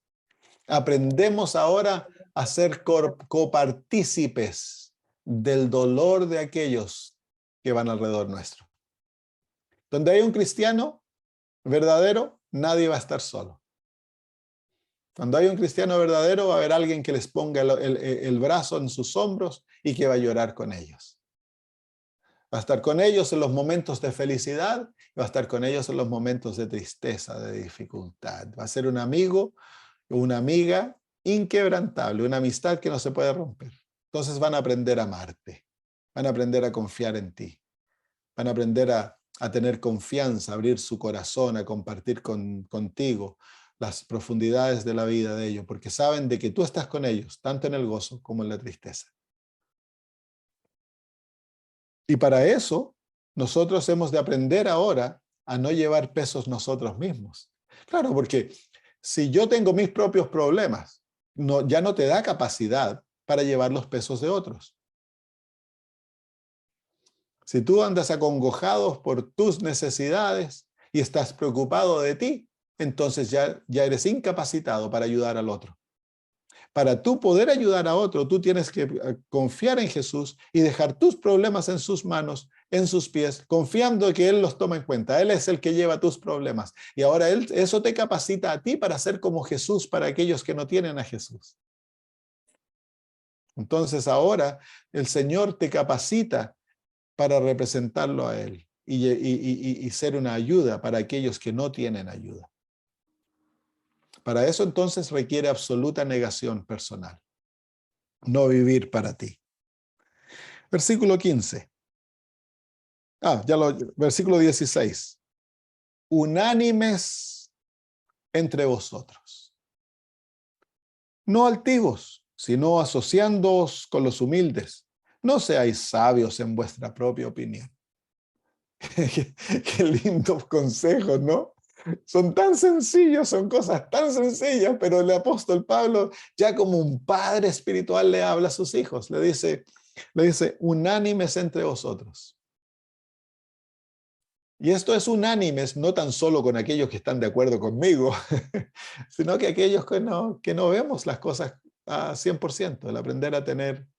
Aprendemos ahora a ser copartícipes del dolor de aquellos que van alrededor nuestro. Donde hay un cristiano verdadero, nadie va a estar solo. Cuando hay un cristiano verdadero, va a haber alguien que les ponga el brazo en sus hombros y que va a llorar con ellos. Va a estar con ellos en los momentos de felicidad, va a estar con ellos en los momentos de tristeza, de dificultad. Va a ser un amigo o una amiga inquebrantable, una amistad que no se puede romper. Entonces van a aprender a amarte, van a aprender a confiar en ti, van a aprender a tener confianza, a abrir su corazón, a compartir contigo las profundidades de la vida de ellos, porque saben de que tú estás con ellos, tanto en el gozo como en la tristeza. Y para eso, nosotros hemos de aprender ahora a no llevar pesos nosotros mismos. Claro, porque si yo tengo mis propios problemas, ya no te da capacidad para llevar los pesos de otros. Si tú andas acongojado por tus necesidades y estás preocupado de ti, entonces ya eres incapacitado para ayudar al otro. Para tú poder ayudar a otro, tú tienes que confiar en Jesús y dejar tus problemas en sus manos, en sus pies, confiando que Él los toma en cuenta. Él es el que lleva tus problemas. Y ahora eso te capacita a ti para ser como Jesús para aquellos que no tienen a Jesús. Entonces ahora el Señor te capacita para representarlo a Él y ser una ayuda para aquellos que no tienen ayuda. Para eso entonces requiere absoluta negación personal. No vivir para ti. Versículo 15. Versículo 16. Unánimes entre vosotros. No altivos, sino asociándoos con los humildes. No seáis sabios en vuestra propia opinión. Qué lindos consejos, ¿no? Son tan sencillos, son cosas tan sencillas, pero el apóstol Pablo, ya como un padre espiritual, le habla a sus hijos. Le dice, unánimes entre vosotros. Y esto es unánimes, no tan solo con aquellos que están de acuerdo conmigo, sino que aquellos que no vemos las cosas a 100%, el aprender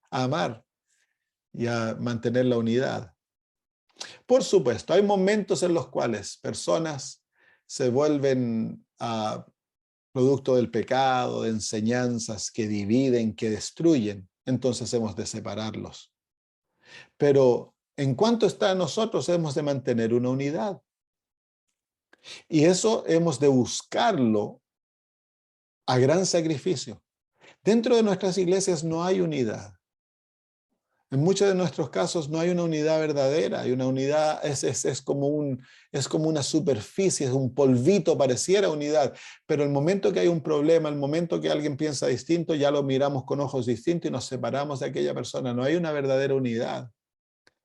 a amar y a mantener la unidad. Por supuesto, hay momentos en los cuales personas se vuelven producto del pecado, de enseñanzas que dividen, que destruyen, entonces hemos de separarlos. Pero en cuanto está a nosotros, hemos de mantener una unidad. Y eso hemos de buscarlo a gran sacrificio. Dentro de nuestras iglesias no hay unidad. En muchos de nuestros casos no hay una unidad verdadera, hay una unidad, es como una superficie, es un polvito, pareciera unidad, pero el momento que hay un problema, el momento que alguien piensa distinto, ya lo miramos con ojos distintos y nos separamos de aquella persona. No hay una verdadera unidad.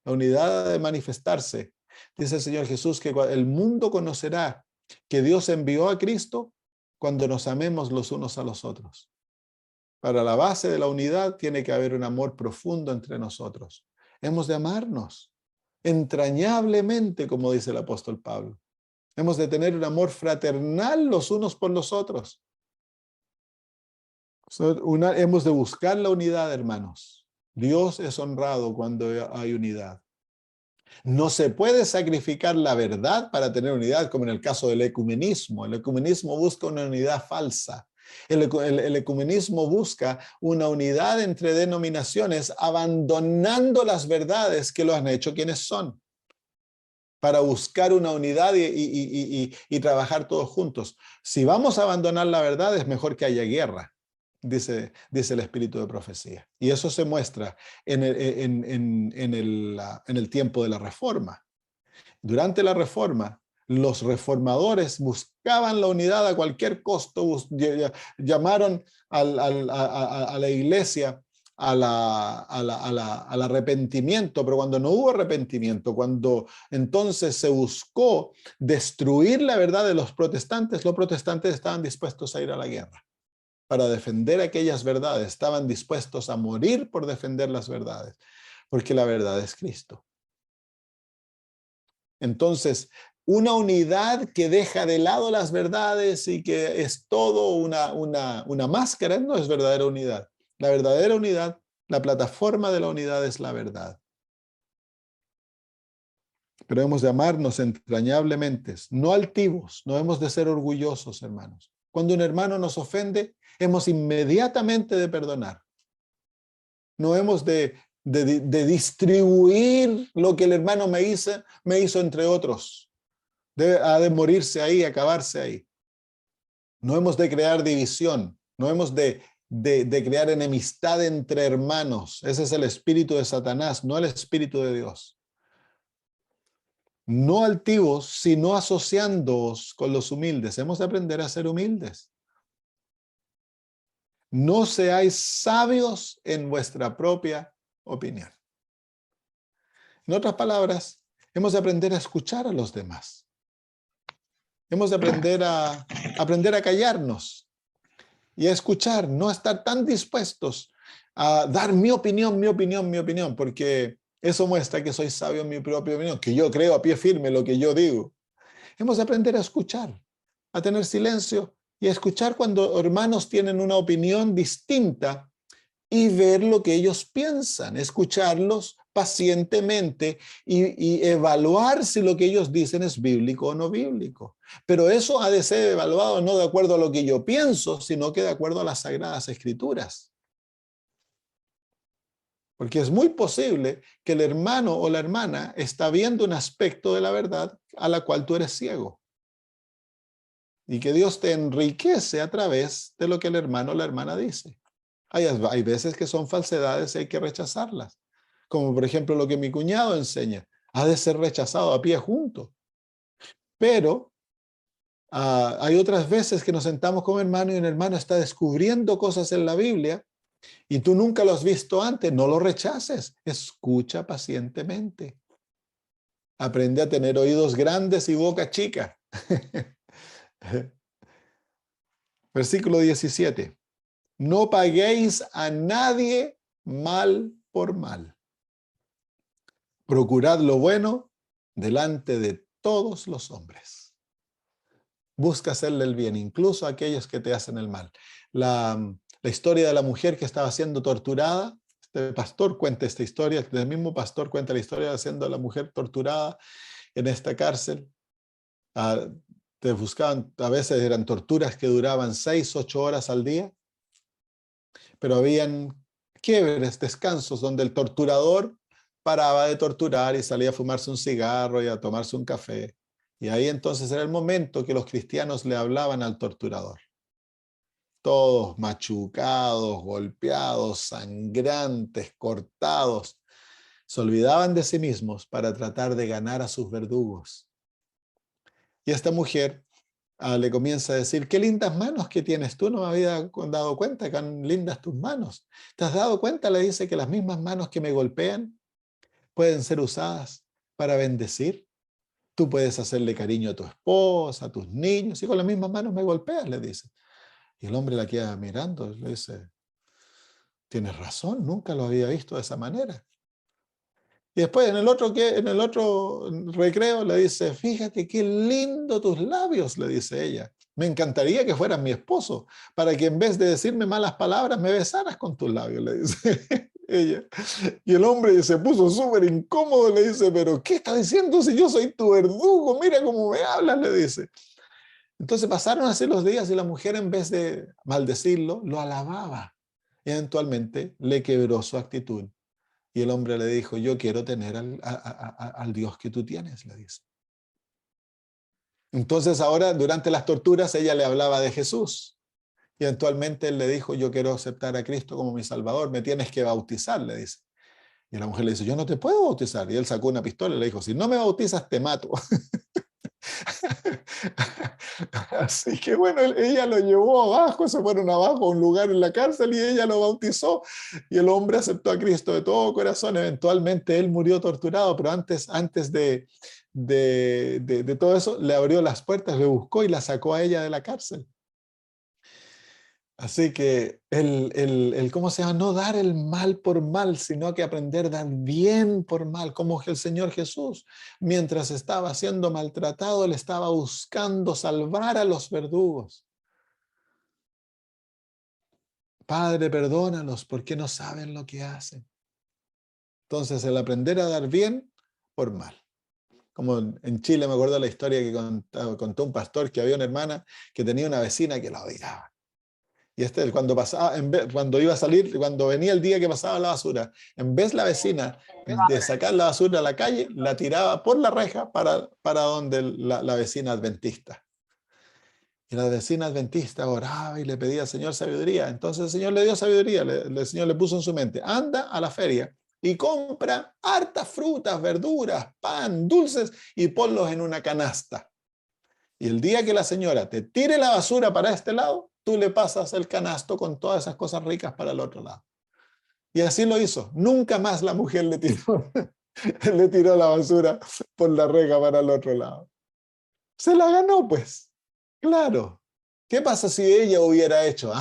La unidad ha de manifestarse. Dice el Señor Jesús que el mundo conocerá que Dios envió a Cristo cuando nos amemos los unos a los otros. Para la base de la unidad tiene que haber un amor profundo entre nosotros. Hemos de amarnos entrañablemente, como dice el apóstol Pablo. Hemos de tener un amor fraternal los unos por los otros. Hemos de buscar la unidad, hermanos. Dios es honrado cuando hay unidad. No se puede sacrificar la verdad para tener unidad, como en el caso del ecumenismo. El ecumenismo busca una unidad falsa. El ecumenismo busca una unidad entre denominaciones, abandonando las verdades que lo han hecho quienes son, para buscar una unidad y trabajar todos juntos. Si vamos a abandonar la verdad, es mejor que haya guerra, dice el espíritu de profecía. Y eso se muestra en el tiempo de la Reforma. Durante la Reforma, los reformadores buscaban la unidad a cualquier costo, llamaron a la iglesia al arrepentimiento, pero cuando no hubo arrepentimiento, cuando entonces se buscó destruir la verdad de los protestantes estaban dispuestos a ir a la guerra para defender aquellas verdades, estaban dispuestos a morir por defender las verdades, porque la verdad es Cristo. Entonces, una unidad que deja de lado las verdades y que es todo una máscara, no es verdadera unidad. La verdadera unidad, la plataforma de la unidad es la verdad. Pero hemos de amarnos entrañablemente, no altivos, no hemos de ser orgullosos, hermanos. Cuando un hermano nos ofende, hemos inmediatamente de perdonar. No hemos de distribuir lo que el hermano me hizo entre otros. Ha de morirse ahí, acabarse ahí. No hemos de crear división, no hemos de crear enemistad entre hermanos. Ese es el espíritu de Satanás, no el espíritu de Dios. No altivos, sino asociándoos con los humildes. Hemos de aprender a ser humildes. No seáis sabios en vuestra propia opinión. En otras palabras, hemos de aprender a escuchar a los demás. Hemos de aprender a callarnos y a escuchar, no a estar tan dispuestos a dar mi opinión, porque eso muestra que soy sabio en mi propia opinión, que yo creo a pie firme lo que yo digo. Hemos de aprender a escuchar, a tener silencio y a escuchar cuando hermanos tienen una opinión distinta y ver lo que ellos piensan, escucharlos pacientemente y evaluar si lo que ellos dicen es bíblico o no bíblico. Pero eso ha de ser evaluado no de acuerdo a lo que yo pienso, sino que de acuerdo a las Sagradas Escrituras. Porque es muy posible que el hermano o la hermana está viendo un aspecto de la verdad a la cual tú eres ciego. Y que Dios te enriquece a través de lo que el hermano o la hermana dice. Hay veces que son falsedades y hay que rechazarlas. Como por ejemplo lo que mi cuñado enseña. Ha de ser rechazado a pie junto. Pero hay otras veces que nos sentamos con un hermano y un hermano está descubriendo cosas en la Biblia y tú nunca lo has visto antes. No lo rechaces. Escucha pacientemente. Aprende a tener oídos grandes y boca chica. Versículo 17. No paguéis a nadie mal por mal. Procurad lo bueno delante de todos los hombres. Busca hacerle el bien, incluso a aquellos que te hacen el mal. La historia de la mujer que estaba siendo torturada, este pastor cuenta esta historia, el mismo pastor cuenta la historia de siendo la mujer torturada en esta cárcel. Te buscaban, a veces eran torturas que duraban 6, 8 horas al día. Pero habían quiebres, descansos, donde el torturador paraba de torturar y salía a fumarse un cigarro y a tomarse un café. Y ahí entonces era el momento que los cristianos le hablaban al torturador. Todos machucados, golpeados, sangrantes, cortados. Se olvidaban de sí mismos para tratar de ganar a sus verdugos. Y esta mujer le comienza a decir, qué lindas manos que tienes, tú no me había dado cuenta que lindas tus manos. ¿Te has dado cuenta? Le dice que las mismas manos que me golpean pueden ser usadas para bendecir. Tú puedes hacerle cariño a tu esposa, a tus niños, y con las mismas manos me golpeas, le dice. Y el hombre la queda mirando, le dice, tienes razón, nunca lo había visto de esa manera. Y después en el otro recreo le dice, fíjate qué lindo tus labios, le dice ella. Me encantaría que fueras mi esposo, para que en vez de decirme malas palabras, me besaras con tus labios, le dice ella. Y el hombre se puso súper incómodo, le dice, pero ¿qué estás diciendo si yo soy tu verdugo? Mira cómo me hablas, le dice. Entonces pasaron así los días y la mujer, en vez de maldecirlo, lo alababa. Y eventualmente le quebró su actitud. Y el hombre le dijo, yo quiero tener al Dios que tú tienes, le dice. Entonces ahora, durante las torturas, ella le hablaba de Jesús. Y eventualmente él le dijo, yo quiero aceptar a Cristo como mi Salvador, me tienes que bautizar, le dice. Y la mujer le dice, yo no te puedo bautizar. Y él sacó una pistola y le dijo, si no me bautizas, te mato. Así que bueno, ella lo llevó abajo, se fueron abajo a un lugar en la cárcel y ella lo bautizó. Y el hombre aceptó a Cristo de todo corazón. Eventualmente él murió torturado, pero antes de todo eso, le abrió las puertas, le buscó y la sacó a ella de la cárcel. Así que ¿cómo se llama? No dar el mal por mal, sino que aprender a dar bien por mal, como el Señor Jesús, mientras estaba siendo maltratado, él estaba buscando salvar a los verdugos. Padre, perdónalos porque no saben lo que hacen. Entonces, el aprender a dar bien por mal. Como en Chile me acuerdo la historia que contó un pastor, que había una hermana que tenía una vecina que la odiaba. Y cuando pasaba, cuando iba a salir, cuando venía el día que pasaba la basura, en vez la vecina de sacar la basura a la calle, la tiraba por la reja para donde la vecina adventista. Y la vecina adventista oraba y le pedía al Señor sabiduría. Entonces el Señor le dio sabiduría, el Señor le puso en su mente, anda a la feria y compra hartas frutas, verduras, pan, dulces y ponlos en una canasta. Y el día que la señora te tire la basura para este lado, tú le pasas el canasto con todas esas cosas ricas para el otro lado. Y así lo hizo. Nunca más la mujer le tiró la basura por la reja para el otro lado. Se la ganó, pues. Claro. ¿Qué pasa si ella hubiera hecho,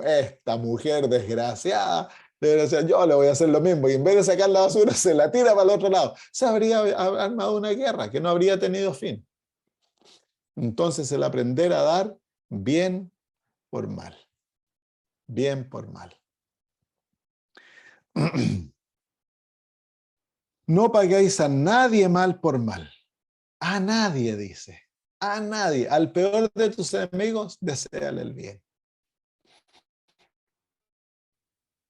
esta mujer desgraciada, yo le voy a hacer lo mismo, y en vez de sacar la basura, se la tira para el otro lado? Se habría armado una guerra que no habría tenido fin. Entonces, el aprender a dar bien por mal. Bien por mal. No paguéis a nadie mal por mal. A nadie, dice. A nadie. Al peor de tus enemigos, deséale el bien.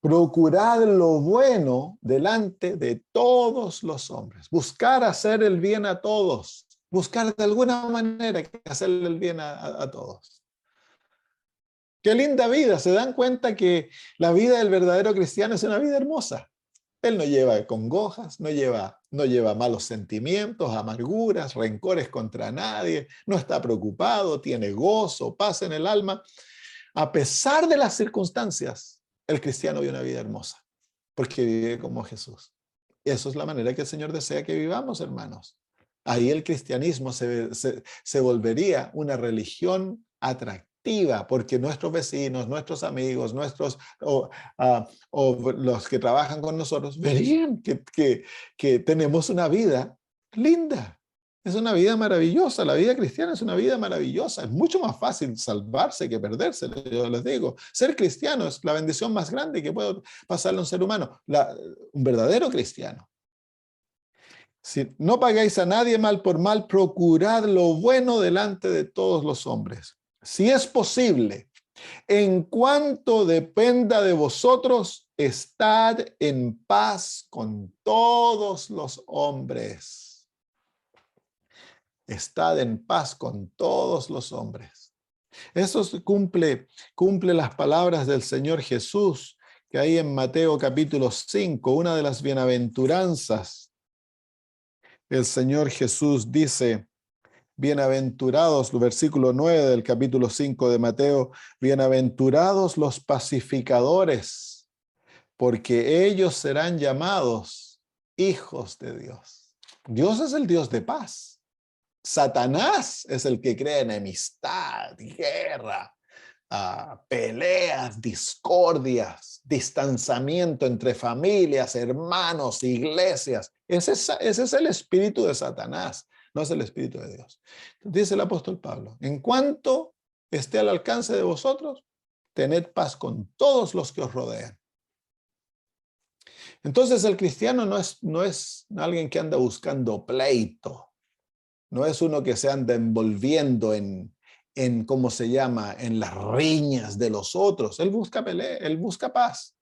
Procurad lo bueno delante de todos los hombres. Buscar hacer el bien a todos. Buscar de alguna manera hacerle el bien a todos. Qué linda vida. Se dan cuenta que la vida del verdadero cristiano es una vida hermosa. Él no lleva congojas, no lleva malos sentimientos, amarguras, rencores contra nadie, no está preocupado, tiene gozo, paz en el alma. A pesar de las circunstancias, el cristiano vive una vida hermosa, porque vive como Jesús. Y eso es la manera que el Señor desea que vivamos, hermanos. Ahí el cristianismo se volvería una religión atractiva, porque nuestros vecinos, nuestros amigos, o los que trabajan con nosotros verían que tenemos una vida linda. Es una vida maravillosa. La vida cristiana es una vida maravillosa. Es mucho más fácil salvarse que perderse. Yo les digo, ser cristiano es la bendición más grande que puede pasarle a un ser humano. Un verdadero cristiano. Si no pagáis a nadie mal por mal, procurad lo bueno delante de todos los hombres. Si es posible, en cuanto dependa de vosotros, estad en paz con todos los hombres. Estad en paz con todos los hombres. Eso cumple las palabras del Señor Jesús, que ahí en Mateo capítulo 5, una de las bienaventuranzas, el Señor Jesús dice, bienaventurados, versículo 9 del capítulo 5 de Mateo, bienaventurados los pacificadores, porque ellos serán llamados hijos de Dios. Dios es el Dios de paz. Satanás es el que crea enemistad, guerra, peleas, discordias, distanciamiento entre familias, hermanos, iglesias. Ese es el espíritu de Satanás, no es el espíritu de Dios. Dice el apóstol Pablo, en cuanto esté al alcance de vosotros, tened paz con todos los que os rodean. Entonces el cristiano no es alguien que anda buscando pleito. No es uno que se anda envolviendo en ¿cómo se llama?, en las riñas de los otros. Él busca pelea, él busca paz.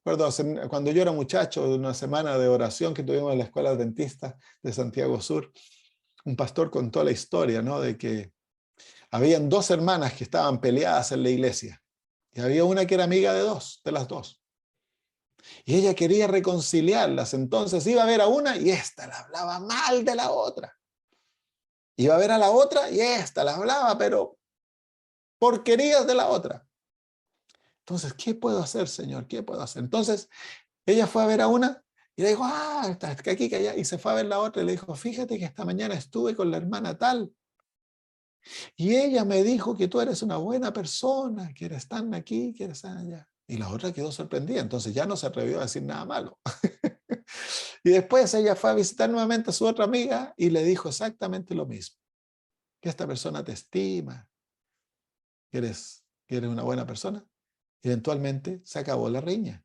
Recuerdo cuando yo era muchacho, una semana de oración que tuvimos en la Escuela Adventista de Santiago Sur, un pastor contó la historia, ¿no?, de que habían dos hermanas que estaban peleadas en la iglesia. Y había una que era amiga de las dos. Y ella quería reconciliarlas. Entonces iba a ver a una y esta la hablaba mal de la otra. Iba a ver a la otra y esta la hablaba, pero porquerías de la otra. Entonces, ¿qué puedo hacer, Señor? ¿Qué puedo hacer? Entonces, ella fue a ver a una y le dijo, está aquí, que allá. Y se fue a ver la otra y le dijo, fíjate que esta mañana estuve con la hermana tal. Y ella me dijo que tú eres una buena persona, que eres tan aquí, que eres tan allá. Y la otra quedó sorprendida, entonces ya no se atrevió a decir nada malo. Y después ella fue a visitar nuevamente a su otra amiga y le dijo exactamente lo mismo. Que esta persona te estima, que eres una buena persona. Y eventualmente se acabó la riña.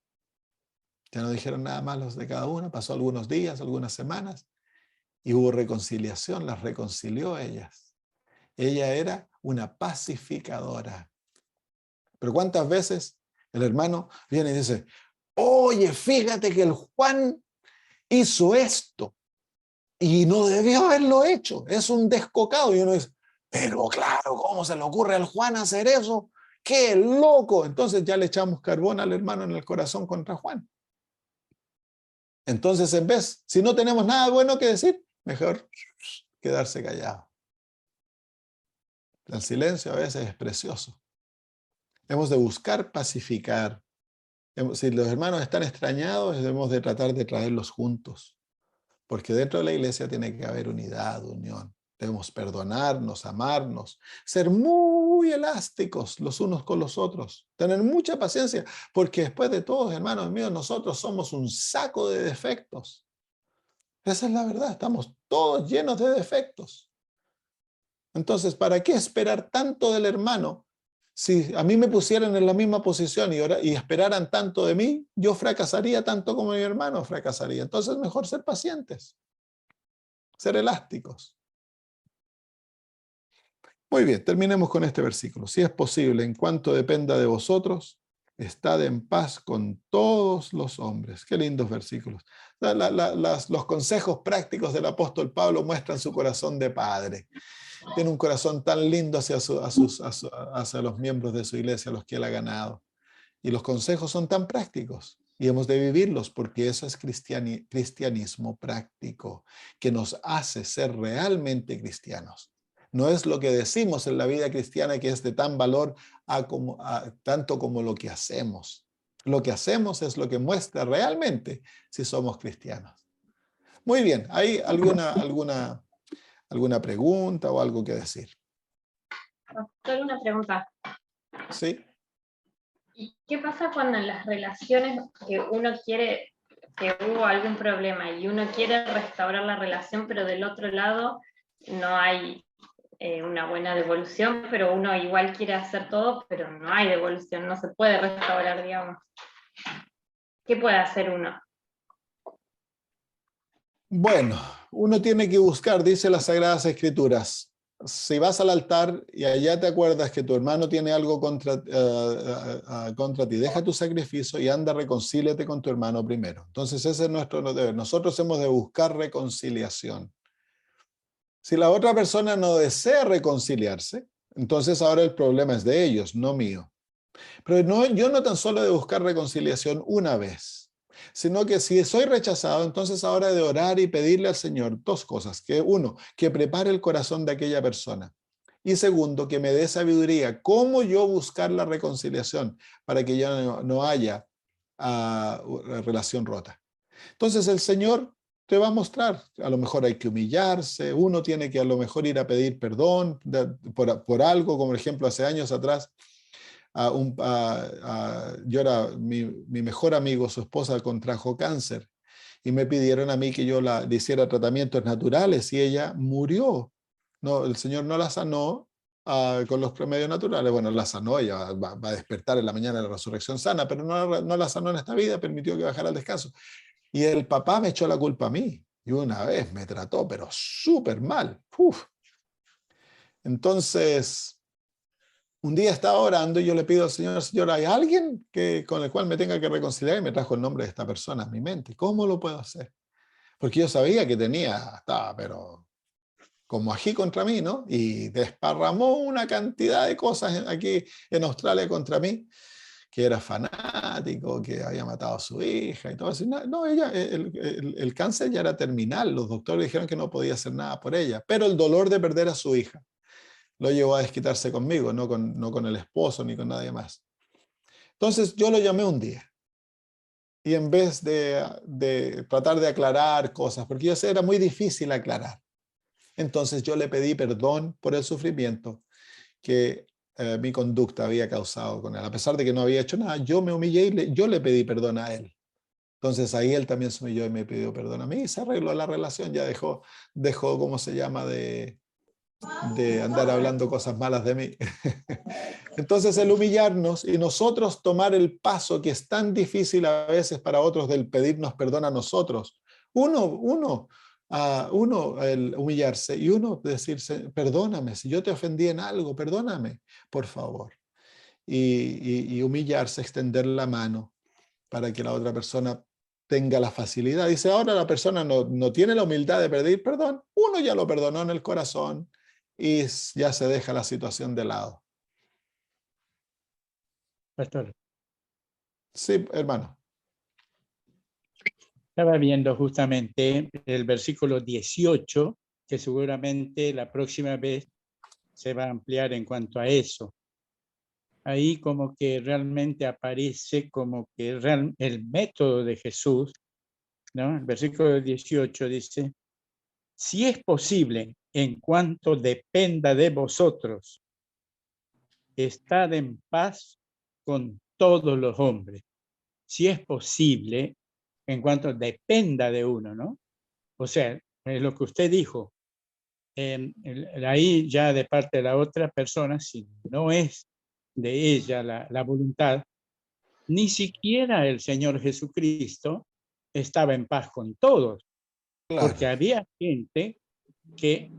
Ya no dijeron nada malo de cada una, pasó algunos días, algunas semanas, y hubo reconciliación, las reconcilió a ellas. Ella era una pacificadora. Pero ¿cuántas veces el hermano viene y dice, oye, fíjate que el Juan hizo esto y no debió haberlo hecho, es un descocado? Y uno dice, pero claro, ¿cómo se le ocurre al Juan hacer eso? ¡Qué loco! Entonces ya le echamos carbón al hermano en el corazón contra Juan. Entonces, en vez, si no tenemos nada bueno que decir, mejor quedarse callado. El silencio a veces es precioso. Hemos de buscar pacificar. Si los hermanos están extrañados, debemos de tratar de traerlos juntos. Porque dentro de la iglesia tiene que haber unidad, unión. Debemos perdonarnos, amarnos, ser muy elásticos los unos con los otros, tener mucha paciencia, porque después de todo, hermanos míos, nosotros somos un saco de defectos. Esa es la verdad, estamos todos llenos de defectos. Entonces, ¿para qué esperar tanto del hermano? Si a mí me pusieran en la misma posición y esperaran tanto de mí, yo fracasaría tanto como mi hermano fracasaría. Entonces, mejor ser pacientes, ser elásticos. Muy bien, terminemos con este versículo. Si es posible, en cuanto dependa de vosotros, estad en paz con todos los hombres. Qué lindos versículos. Los consejos prácticos del apóstol Pablo muestran su corazón de padre. Tiene un corazón tan lindo hacia los miembros de su iglesia, a los que él ha ganado. Y los consejos son tan prácticos y hemos de vivirlos porque eso es cristianismo práctico, que nos hace ser realmente cristianos. No es lo que decimos en la vida cristiana que es de tan valor tanto como lo que hacemos. Lo que hacemos es lo que muestra realmente si somos cristianos. Muy bien, ¿hay alguna pregunta o algo que decir? Solo una pregunta. Sí. ¿Y qué pasa cuando en las relaciones que uno quiere, que hubo algún problema y uno quiere restaurar la relación, pero del otro lado no hay una buena devolución, pero uno igual quiere hacer todo, pero no hay devolución, no se puede restaurar, digamos? ¿Qué puede hacer uno? Bueno, uno tiene que buscar, dice las Sagradas Escrituras, si vas al altar y allá te acuerdas que tu hermano tiene algo contra ti, deja tu sacrificio y anda, reconcíliate con tu hermano primero. Entonces ese es nuestro deber. Nosotros hemos de buscar reconciliación. Si la otra persona no desea reconciliarse, entonces ahora el problema es de ellos, no mío. Pero yo no tan solo de buscar reconciliación una vez, sino que si soy rechazado, entonces ahora he de orar y pedirle al Señor dos cosas. Que uno, que prepare el corazón de aquella persona. Y segundo, que me dé sabiduría. ¿Cómo yo buscar la reconciliación para que ya no haya relación rota? Entonces el Señor te va a mostrar. A lo mejor hay que humillarse. Uno tiene que a lo mejor ir a pedir perdón por algo, como por ejemplo hace años atrás. Yo era mi mejor amigo, su esposa contrajo cáncer y me pidieron a mí que yo le hiciera tratamientos naturales y ella murió. No, el Señor no la sanó con los remedios naturales. Bueno, la sanó, ella va a despertar en la mañana de la resurrección sana, pero no la sanó en esta vida, permitió que bajara al descanso. Y el papá me echó la culpa a mí. Y una vez me trató, pero súper mal. Uf. Entonces, un día estaba orando y yo le pido al Señor, Señor, ¿hay alguien con el cual me tenga que reconciliar? Y me trajo el nombre de esta persona a mi mente. ¿Cómo lo puedo hacer? Porque yo sabía que estaba, pero como ají contra mí, ¿no? Y desparramó una cantidad de cosas aquí en Australia contra mí, que era fanático, que había matado a su hija y todo eso. No, el cáncer ya era terminal, los doctores dijeron que no podía hacer nada por ella, pero el dolor de perder a su hija lo llevó a desquitarse conmigo, no con el esposo ni con nadie más. Entonces yo lo llamé un día. Y en vez de tratar de aclarar cosas, porque yo sé, era muy difícil aclarar. Entonces yo le pedí perdón por el sufrimiento que mi conducta había causado con él. A pesar de que no había hecho nada, yo me humillé y yo le pedí perdón a él. Entonces ahí él también se humilló y me pidió perdón a mí y se arregló la relación, ya dejó ¿cómo se llama? De andar hablando cosas malas de mí. Entonces el humillarnos y nosotros tomar el paso que es tan difícil a veces para otros del pedirnos perdón a nosotros. Uno el humillarse y uno decirse, perdóname, si yo te ofendí en algo, perdóname, por favor. Y humillarse, extender la mano para que la otra persona tenga la facilidad. Dice, ahora la persona no tiene la humildad de pedir perdón, uno ya lo perdonó en el corazón y ya se deja la situación de lado. Pastor. Sí, hermano. Estaba viendo justamente el versículo 18, que seguramente la próxima vez se va a ampliar en cuanto a eso. Ahí como que realmente aparece como que el método de Jesús, ¿no? El versículo 18 dice, si es posible, en cuanto dependa de vosotros, estad en paz con todos los hombres. Si es posible, en cuanto dependa de uno, ¿no? O sea, es lo que usted dijo. Ahí ya de parte de la otra persona, si no es de ella la voluntad, ni siquiera el Señor Jesucristo estaba en paz con todos, Claro. porque había gente que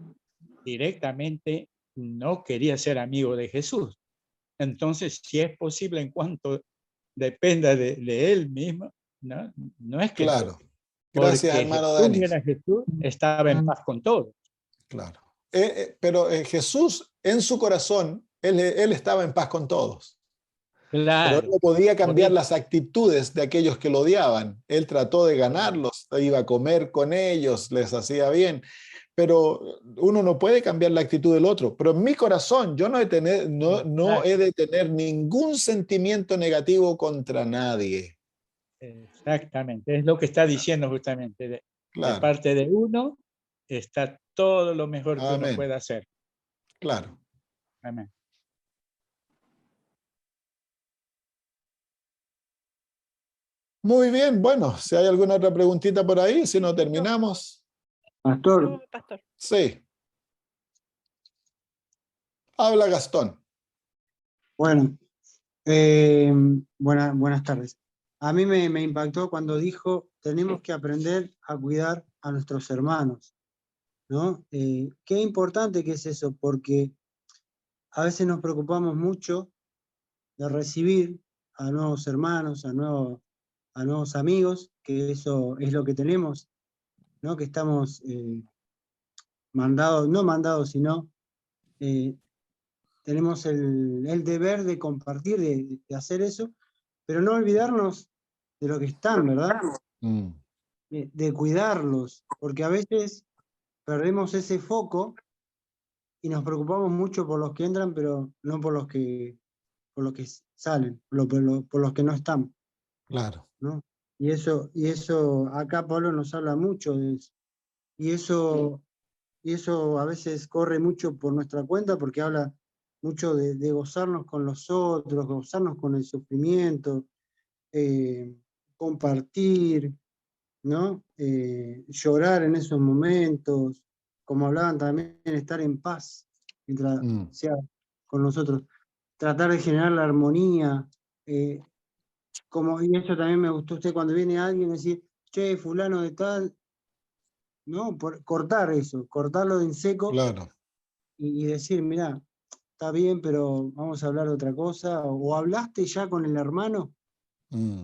directamente no quería ser amigo de Jesús. Entonces, si es posible en cuanto dependa de él mismo, no es que Claro. Gracias, porque hermano Jesús Dani. era Jesús, estaba en paz con todos. Claro. Pero Jesús, en su corazón, él estaba en paz con todos. Claro. Pero él no podía cambiar las actitudes de aquellos que lo odiaban. Él trató de ganarlos, iba a comer con ellos, les hacía bien. Pero uno no puede cambiar la actitud del otro. Pero en mi corazón yo no he de tener ningún sentimiento negativo contra nadie. Exactamente, es lo que está diciendo justamente. De Claro. parte de uno está todo lo mejor que Amén. uno pueda hacer. Claro. Amén. Muy bien, bueno, si hay alguna otra preguntita por ahí, si no terminamos. Pastor. Pastor. Sí. Habla Gastón. Bueno, buenas tardes. A mí me impactó cuando dijo, tenemos que aprender a cuidar a nuestros hermanos, ¿no? Qué importante que es eso, porque a veces nos preocupamos mucho de recibir a nuevos hermanos, a nuevos amigos, que eso es lo que tenemos, ¿no? Que estamos no mandados, sino tenemos el deber de compartir, de hacer eso, pero no olvidarnos de lo que están, ¿verdad? De cuidarlos, porque a veces perdemos ese foco y nos preocupamos mucho por los que entran, pero no por los que salen, por los que no están. Claro. ¿No? Y eso acá Pablo nos habla mucho de eso. Y eso a veces corre mucho por nuestra cuenta porque habla mucho de gozarnos con los otros, gozarnos con el sufrimiento, compartir, ¿no? Llorar en esos momentos, como hablaban también, estar en paz mientras sea con nosotros, tratar de generar la armonía, y eso también me gustó usted cuando viene alguien decir, che, fulano de tal, ¿no? Cortar eso, cortarlo en seco Claro. y decir, mira, está bien, pero vamos a hablar de otra cosa, o hablaste ya con el hermano,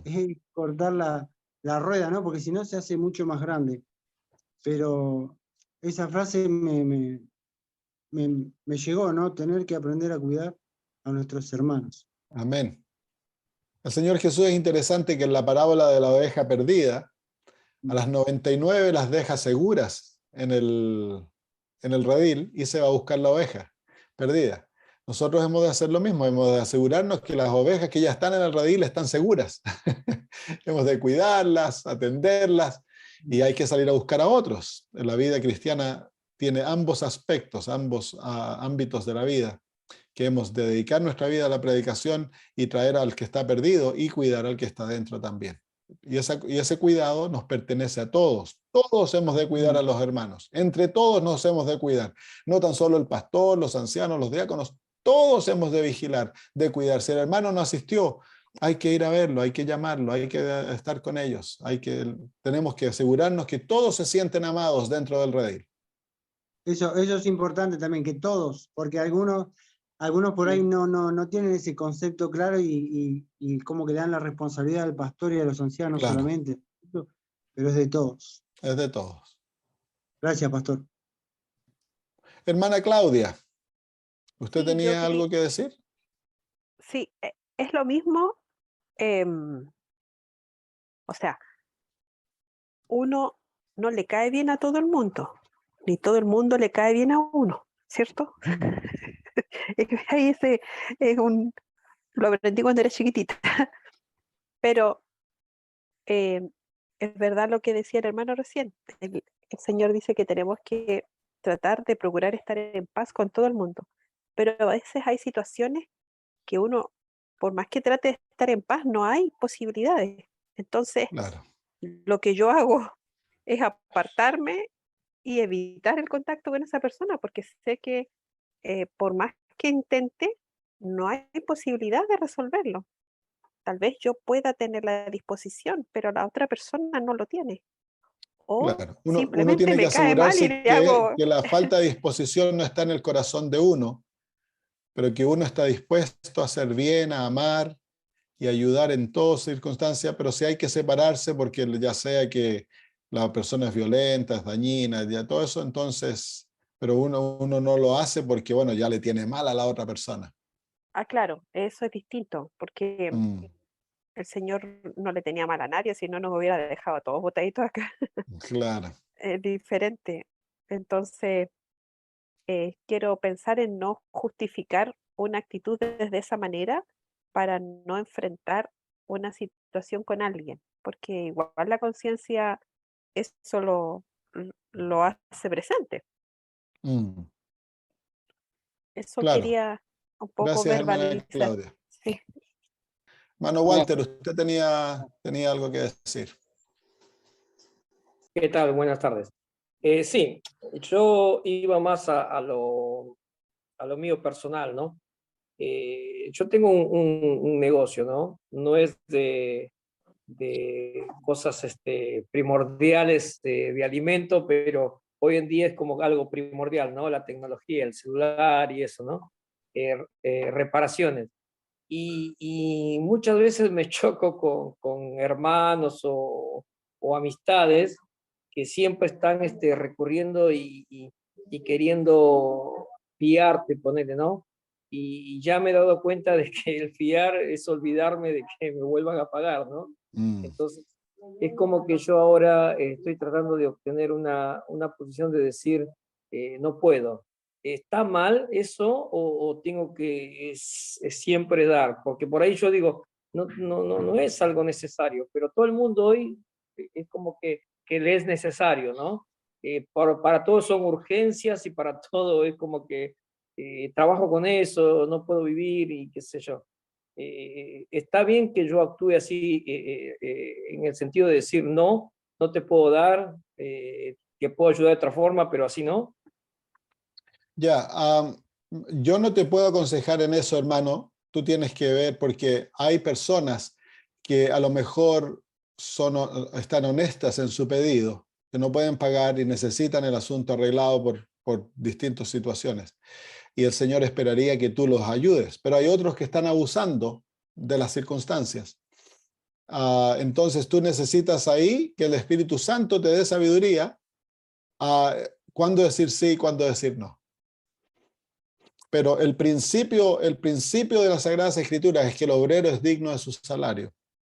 es cortar la rueda, ¿no? Porque si no se hace mucho más grande. Pero esa frase me llegó, ¿no? Tener que aprender a cuidar a nuestros hermanos. Amén. El Señor Jesús es interesante que en la parábola de la oveja perdida, a las 99 las deja seguras en el redil y se va a buscar la oveja perdida. Nosotros hemos de hacer lo mismo, hemos de asegurarnos que las ovejas que ya están en el redil están seguras. Hemos de cuidarlas, atenderlas, y hay que salir a buscar a otros. En la vida cristiana tiene ambos aspectos, ambos ámbitos de la vida, que hemos de dedicar nuestra vida a la predicación y traer al que está perdido y cuidar al que está dentro también. Y ese cuidado nos pertenece a todos. Todos hemos de cuidar a los hermanos. Entre todos nos hemos de cuidar. No tan solo el pastor, los ancianos, los diáconos. Todos hemos de vigilar, de cuidar. Si el hermano no asistió, hay que ir a verlo, hay que llamarlo, hay que estar con ellos. Tenemos que asegurarnos que todos se sienten amados dentro del redil. Eso es importante también, que todos, porque algunos por ahí no tienen ese concepto claro y como que le dan la responsabilidad al pastor y a los ancianos Claro. solamente, pero es de todos. Es de todos. Gracias, pastor. Hermana Claudia, ¿usted Sí, tenía yo quería- algo que decir? Sí, es lo mismo. O sea, uno no le cae bien a todo el mundo, ni todo el mundo le cae bien a uno, ¿cierto? Ahí lo aprendí cuando era chiquitita. Pero es verdad lo que decía el hermano recién. El Señor dice que tenemos que tratar de procurar estar en paz con todo el mundo. Pero a veces hay situaciones que uno, por más que trate de estar en paz, no hay posibilidades. Entonces, Claro. lo que yo hago es apartarme y evitar el contacto con esa persona, porque sé que por más que intente, no hay posibilidad de resolverlo. Tal vez yo pueda tener la disposición, pero la otra persona no lo tiene. O Claro. Uno simplemente tiene que me cae mal y asegurarse le hago... que la falta de disposición no está en el corazón de uno, pero que uno está dispuesto a hacer bien, a amar y ayudar en todas circunstancias, pero si hay que separarse porque ya sea que la persona es violenta, es dañina, ya todo eso, entonces, pero uno no lo hace porque, bueno, ya le tiene mal a la otra persona. Ah, claro, eso es distinto, porque el Señor no le tenía mal a nadie, si no nos hubiera dejado a todos botaditos acá. Claro. Es diferente. Entonces, quiero pensar en no justificar una actitud desde esa manera para no enfrentar una situación con alguien, porque igual la conciencia eso lo hace presente. Eso Claro. quería un poco Gracias, hermana verbalizar. Claudia. Sí. Hermano Walter, usted tenía algo que decir. ¿Qué tal? Buenas tardes. Sí, yo iba más a lo mío personal, ¿no? Yo tengo un negocio, ¿no? No es de cosas primordiales de alimento, pero hoy en día es como algo primordial, ¿no? La tecnología, el celular y eso, ¿no? Reparaciones. Y muchas veces me choco con hermanos o amistades que siempre están recurriendo y queriendo fiarte, ponele, ¿no? Y ya me he dado cuenta de que el fiar es olvidarme de que me vuelvan a pagar, ¿no? Entonces, es como que yo ahora estoy tratando de obtener una posición de decir, no puedo. ¿Está mal eso o tengo que siempre dar? Porque por ahí yo digo, no es algo necesario, pero todo el mundo hoy es como que le es necesario, ¿no? Para todos son urgencias y para todo es como que trabajo con eso, no puedo vivir y qué sé yo. Está bien que yo actúe así en el sentido de decir no te puedo dar, que puedo ayudar de otra forma, pero así no. Ya, yo no te puedo aconsejar en eso, hermano. Tú tienes que ver, porque hay personas que a lo mejor están honestas en su pedido, que no pueden pagar y necesitan el asunto arreglado por distintas situaciones. Y el Señor esperaría que tú los ayudes, pero hay otros que están abusando de las circunstancias. Entonces tú necesitas ahí que el Espíritu Santo te dé sabiduría cuándo decir sí y cuándo decir no. Pero el principio de las Sagradas Escrituras es que el obrero es digno de su salario.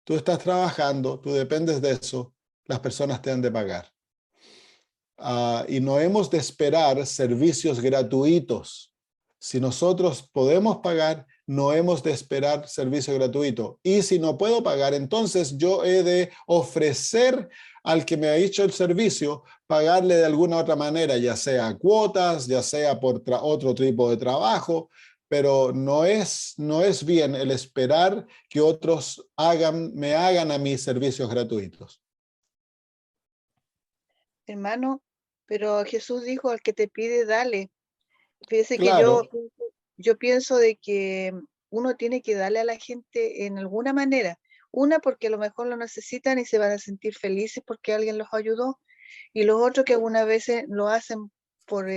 Tú estás trabajando, tú dependes de eso, las personas te han de pagar. Y no hemos de esperar servicios gratuitos. Si nosotros podemos pagar, no hemos de esperar servicio gratuito. Y si no puedo pagar, entonces yo he de ofrecer al que me ha hecho el servicio, pagarle de alguna otra manera, ya sea cuotas, ya sea por otro tipo de trabajo, pero no es bien el esperar que otros me hagan a mí servicios gratuitos. Hermano, pero Jesús dijo, al que te pide, dale. Fíjese Claro. que yo pienso de que uno tiene que darle a la gente en alguna manera. Una, porque a lo mejor lo necesitan y se van a sentir felices porque alguien los ayudó. Y los otros que algunas veces lo hacen por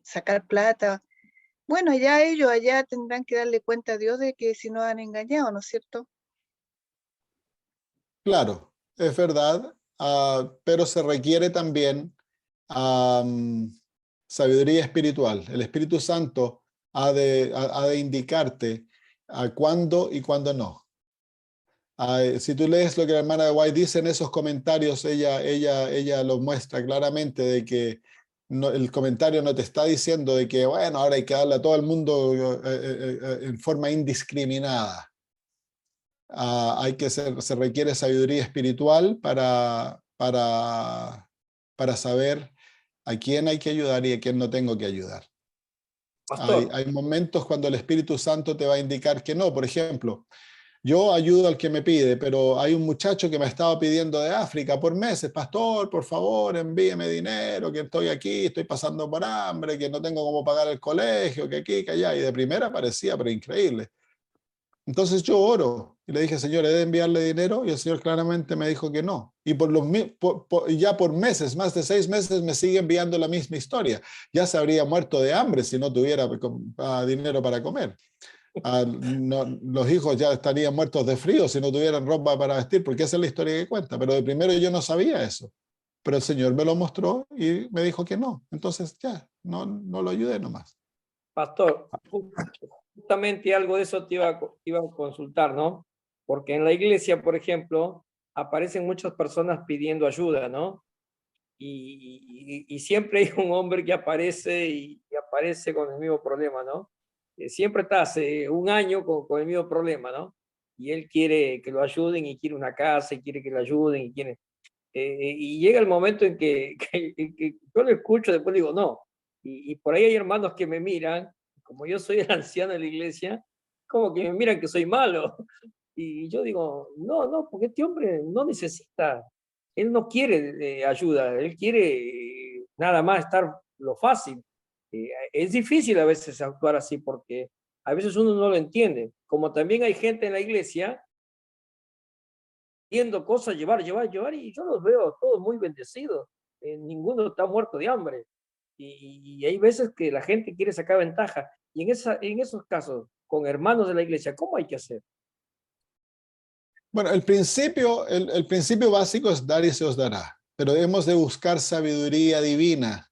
sacar plata. Bueno, allá tendrán que darle cuenta a Dios de que si no han engañado, ¿no es cierto? Claro, es verdad, pero se requiere también sabiduría espiritual. El Espíritu Santo ha de indicarte cuándo y cuándo no. Si tú lees lo que la hermana de White dice en esos comentarios, ella lo muestra claramente de que el comentario no te está diciendo de que, bueno, ahora hay que darle a todo el mundo en forma indiscriminada. Se requiere sabiduría espiritual para saber a quién hay que ayudar y a quién no tengo que ayudar. Hay momentos cuando el Espíritu Santo te va a indicar que no. Por ejemplo, yo ayudo al que me pide, pero hay un muchacho que me estaba pidiendo de África por meses: pastor, por favor, envíeme dinero, que estoy aquí, estoy pasando por hambre, que no tengo cómo pagar el colegio, que aquí, que allá. Y de primera parecía, pero increíble. Entonces yo oro y le dije: Señor, ¿he de enviarle dinero? Y el Señor claramente me dijo que no. Y ya por meses, más de 6 meses, me sigue enviando la misma historia. Ya se habría muerto de hambre si no tuviera dinero para comer. Los hijos ya estarían muertos de frío si no tuvieran ropa para vestir, porque esa es la historia que cuenta. Pero de primero yo no sabía eso. Pero el Señor me lo mostró y me dijo que no. Entonces ya, no lo ayudé nomás. Pastor, justamente algo de eso te iba a consultar, ¿no? Porque en la iglesia, por ejemplo, aparecen muchas personas pidiendo ayuda, ¿no? Y siempre hay un hombre que aparece y aparece con el mismo problema, ¿no? Siempre está hace un año con el mismo problema, ¿no? Y él quiere que lo ayuden y quiere una casa y quiere que lo ayuden y quiere... y llega el momento en que yo lo escucho, después digo, no. Y por ahí hay hermanos que me miran, como yo soy el anciano de la iglesia, como que me miran que soy malo. Y yo digo, no, porque este hombre no necesita, él no quiere ayuda, él quiere nada más estar lo fácil. Es difícil a veces actuar así porque a veces uno no lo entiende. Como también hay gente en la iglesia pidiendo cosas, llevar, y yo los veo todos muy bendecidos. Ninguno está muerto de hambre. Y hay veces que la gente quiere sacar ventaja. Y en esos casos, con hermanos de la iglesia, ¿cómo hay que hacer? Bueno, el principio básico es dar y se os dará, pero hemos de buscar sabiduría divina.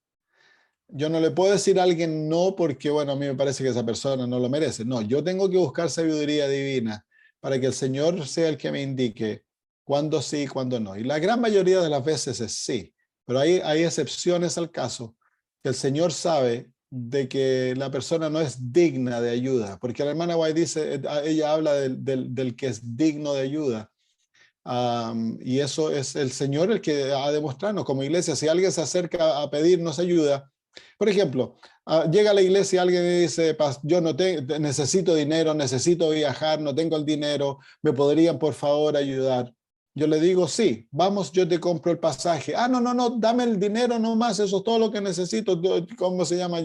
Yo no le puedo decir a alguien no porque, bueno, a mí me parece que esa persona no lo merece. No, yo tengo que buscar sabiduría divina para que el Señor sea el que me indique cuándo sí y cuándo no. Y la gran mayoría de las veces es sí, pero hay excepciones al caso que el Señor sabe de que la persona no es digna de ayuda, porque la hermana White dice, ella habla del que es digno de ayuda. Y eso es el Señor el que ha de mostrarnos como iglesia. Si alguien se acerca a pedirnos ayuda, por ejemplo, llega a la iglesia alguien y dice: yo no necesito dinero, necesito viajar, no tengo el dinero, ¿me podrían por favor ayudar? Yo le digo, sí, vamos, yo te compro el pasaje. Ah, no, no, no, dame el dinero nomás, eso es todo lo que necesito. ¿Cómo se llama?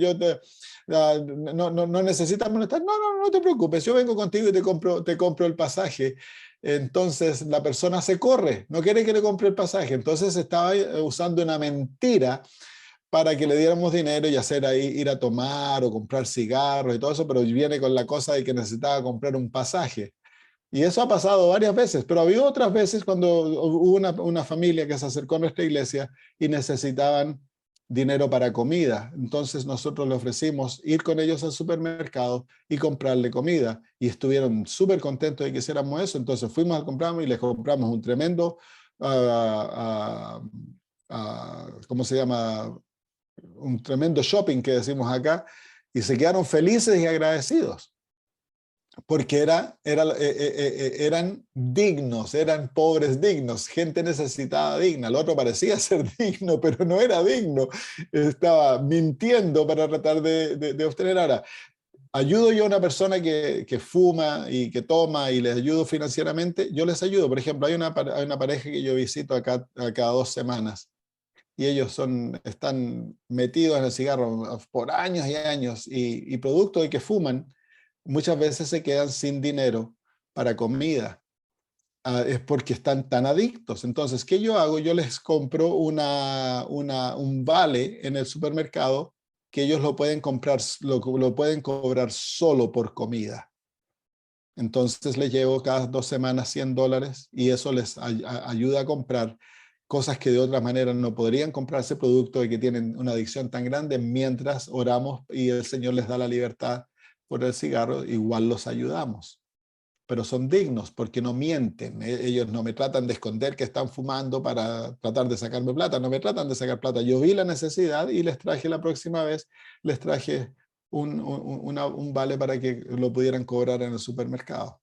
No necesitas molestar. No, no, no te preocupes, yo vengo contigo y te compro el pasaje. Entonces la persona se corre, no quiere que le compre el pasaje. Entonces estaba usando una mentira para que le diéramos dinero y hacer ahí, ir a tomar o comprar cigarros y todo eso, pero viene con la cosa de que necesitaba comprar un pasaje. Y eso ha pasado varias veces, pero había otras veces cuando hubo una familia que se acercó a nuestra iglesia y necesitaban dinero para comida. Entonces nosotros le ofrecimos ir con ellos al supermercado y comprarle comida. Y estuvieron súper contentos de que hiciéramos eso. Entonces fuimos a comprarnos y les compramos un tremendo, ¿cómo se llama? Un tremendo shopping que decimos acá. Y se quedaron felices y agradecidos. Porque eran dignos, eran pobres dignos, gente necesitada digna. El otro parecía ser digno, pero no era digno. Estaba mintiendo para tratar de obtener. Ahora, ayudo yo a una persona que fuma y que toma y les ayudo financieramente, yo les ayudo. Por ejemplo, hay una pareja que yo visito acá cada 2 semanas y ellos están metidos en el cigarro por años y años y producto de que fuman, muchas veces se quedan sin dinero para comida. Es porque están tan adictos. Entonces, ¿qué yo hago? Yo les compro un vale en el supermercado que ellos lo pueden comprar, lo pueden cobrar solo por comida. Entonces les llevo cada 2 semanas $100 y eso les ayuda a comprar cosas que de otra manera no podrían comprarse, producto de que tienen una adicción tan grande. Mientras oramos y el Señor les da la libertad por el cigarro, igual los ayudamos. Pero son dignos porque no mienten. Ellos no me tratan de esconder que están fumando para tratar de sacarme plata, no me tratan de sacar plata. Yo vi la necesidad y les traje la próxima vez, les traje un vale para que lo pudieran cobrar en el supermercado.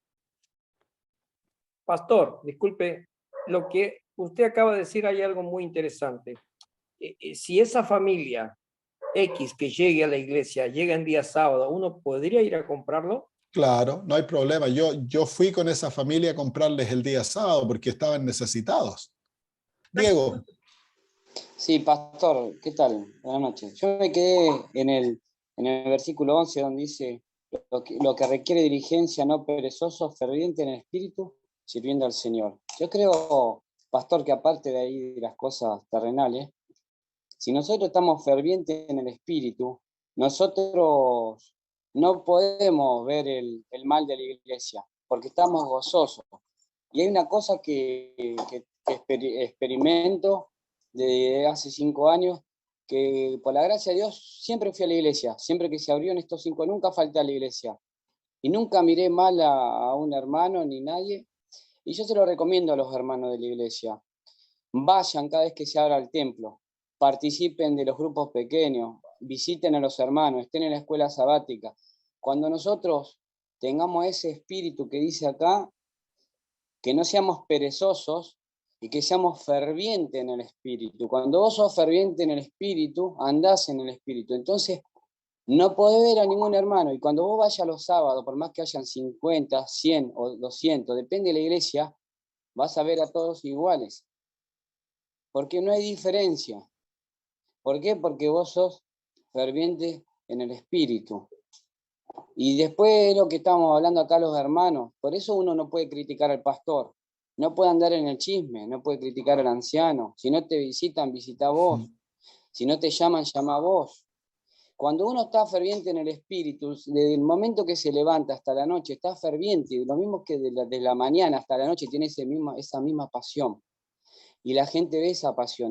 Pastor, disculpe, lo que usted acaba de decir, hay algo muy interesante. Si esa familia X que llegue a la iglesia llega en día sábado, ¿uno podría ir a comprarlo? Claro, no hay problema. Yo fui con esa familia a comprarles el día sábado porque estaban necesitados. Diego. Sí, pastor, ¿qué tal? Buenas noches. Yo me quedé en el versículo 11 donde dice, lo que requiere diligencia, no perezoso, ferviente en el espíritu, sirviendo al Señor. Yo creo, pastor, que aparte de ahí de las cosas terrenales, si nosotros estamos fervientes en el espíritu, nosotros no podemos ver el mal de la iglesia, porque estamos gozosos. Y hay una cosa que experimento de hace 5 años, que por la gracia de Dios siempre fui a la iglesia, siempre que se abrió en estos 5, nunca falté a la iglesia. Y nunca miré mal a un hermano ni nadie. Y yo se lo recomiendo a los hermanos de la iglesia. Vayan cada vez que se abra el templo, participen de los grupos pequeños, visiten a los hermanos, estén en la escuela sabática. Cuando nosotros tengamos ese espíritu que dice acá, que no seamos perezosos y que seamos fervientes en el espíritu. Cuando vos sos ferviente en el espíritu, andás en el espíritu. Entonces, no podés ver a ningún hermano. Y cuando vos vayas los sábados, por más que hayan 50, 100 o 200, depende de la iglesia, vas a ver a todos iguales. Porque no hay diferencia. ¿Por qué? Porque vos sos ferviente en el espíritu. Y después lo que estamos hablando acá los hermanos, por eso uno no puede criticar al pastor, no puede andar en el chisme, no puede criticar al anciano. Si no te visitan, visita vos. Si no te llaman, llama a vos. Cuando uno está ferviente en el espíritu, desde el momento que se levanta hasta la noche, está ferviente, lo mismo que de la mañana hasta la noche tiene esa misma pasión. Y la gente ve esa pasión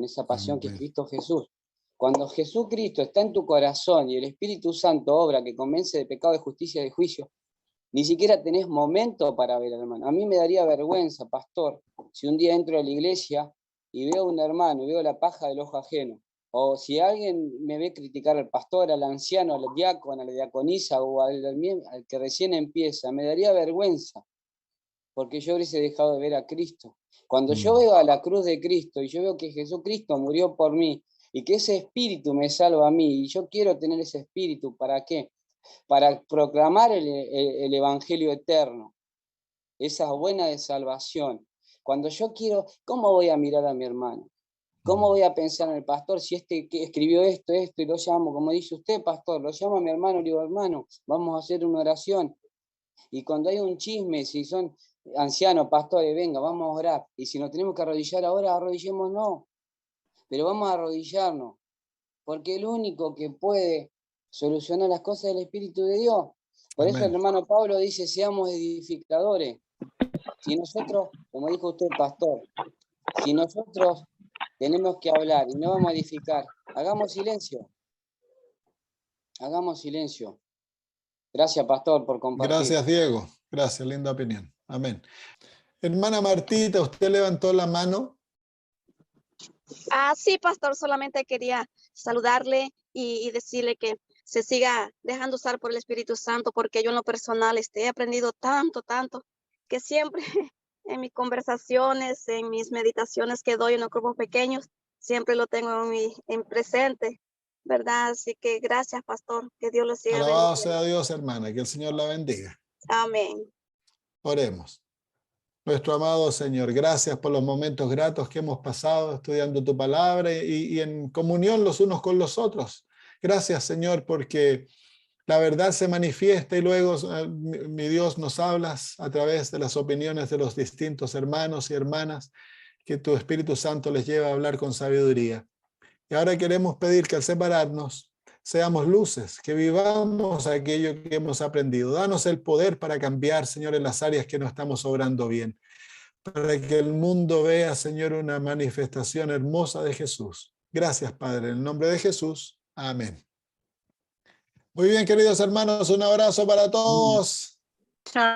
que es Cristo Jesús. Cuando Jesucristo está en tu corazón y el Espíritu Santo obra que convence de pecado, de justicia y de juicio, ni siquiera tenés momento para ver al hermano. A mí me daría vergüenza, pastor, si un día entro a la iglesia y veo a un hermano y veo la paja del ojo ajeno, o si alguien me ve criticar al pastor, al anciano, al diácono, a la diaconisa o al que recién empieza, me daría vergüenza, porque yo hubiese dejado de ver a Cristo. Cuando yo veo a la cruz de Cristo y yo veo que Jesucristo murió por mí y que ese espíritu me salva a mí, y yo quiero tener ese espíritu, ¿para qué? Para proclamar el evangelio eterno, esa buena de salvación. Cuando yo quiero, ¿cómo voy a mirar a mi hermano? ¿Cómo voy a pensar en el pastor si este que escribió esto, y lo llamo, como dice usted, pastor, lo llamo a mi hermano, le digo, hermano, vamos a hacer una oración? Y cuando hay un chisme, si son ancianos, pastores, venga, vamos a orar. Y si nos tenemos que arrodillar ahora, arrodillémonos. Pero vamos a arrodillarnos, porque el único que puede solucionar las cosas es el Espíritu de Dios. Por eso el hermano Pablo dice, seamos edificadores. Si nosotros, como dijo usted, pastor, si nosotros tenemos que hablar y no vamos a edificar, hagamos silencio. Hagamos silencio. Gracias, pastor, por compartir. Gracias, Diego. Gracias, linda opinión. Amén. Hermana Martita, usted levantó la mano. Sí, pastor, solamente quería saludarle y decirle que se siga dejando usar por el Espíritu Santo, porque yo en lo personal he aprendido tanto, que siempre en mis conversaciones, en mis meditaciones que doy en los grupos pequeños, siempre lo tengo en presente, ¿verdad? Así que gracias, pastor, que Dios lo siga Alabado bendiciendo. sea Dios, hermana, que el Señor la bendiga. Amén. Oremos. Nuestro amado Señor, gracias por los momentos gratos que hemos pasado estudiando tu palabra y en comunión los unos con los otros. Gracias, Señor, porque la verdad se manifiesta y luego, mi Dios, nos hablas a través de las opiniones de los distintos hermanos y hermanas que tu Espíritu Santo les lleva a hablar con sabiduría. Y ahora queremos pedir que al separarnos seamos luces, que vivamos aquello que hemos aprendido. Danos el poder para cambiar, Señor, en las áreas que no estamos obrando bien, para que el mundo vea, Señor, una manifestación hermosa de Jesús. Gracias, Padre, en el nombre de Jesús. Amén. Muy bien, queridos hermanos, un abrazo para todos. Chao.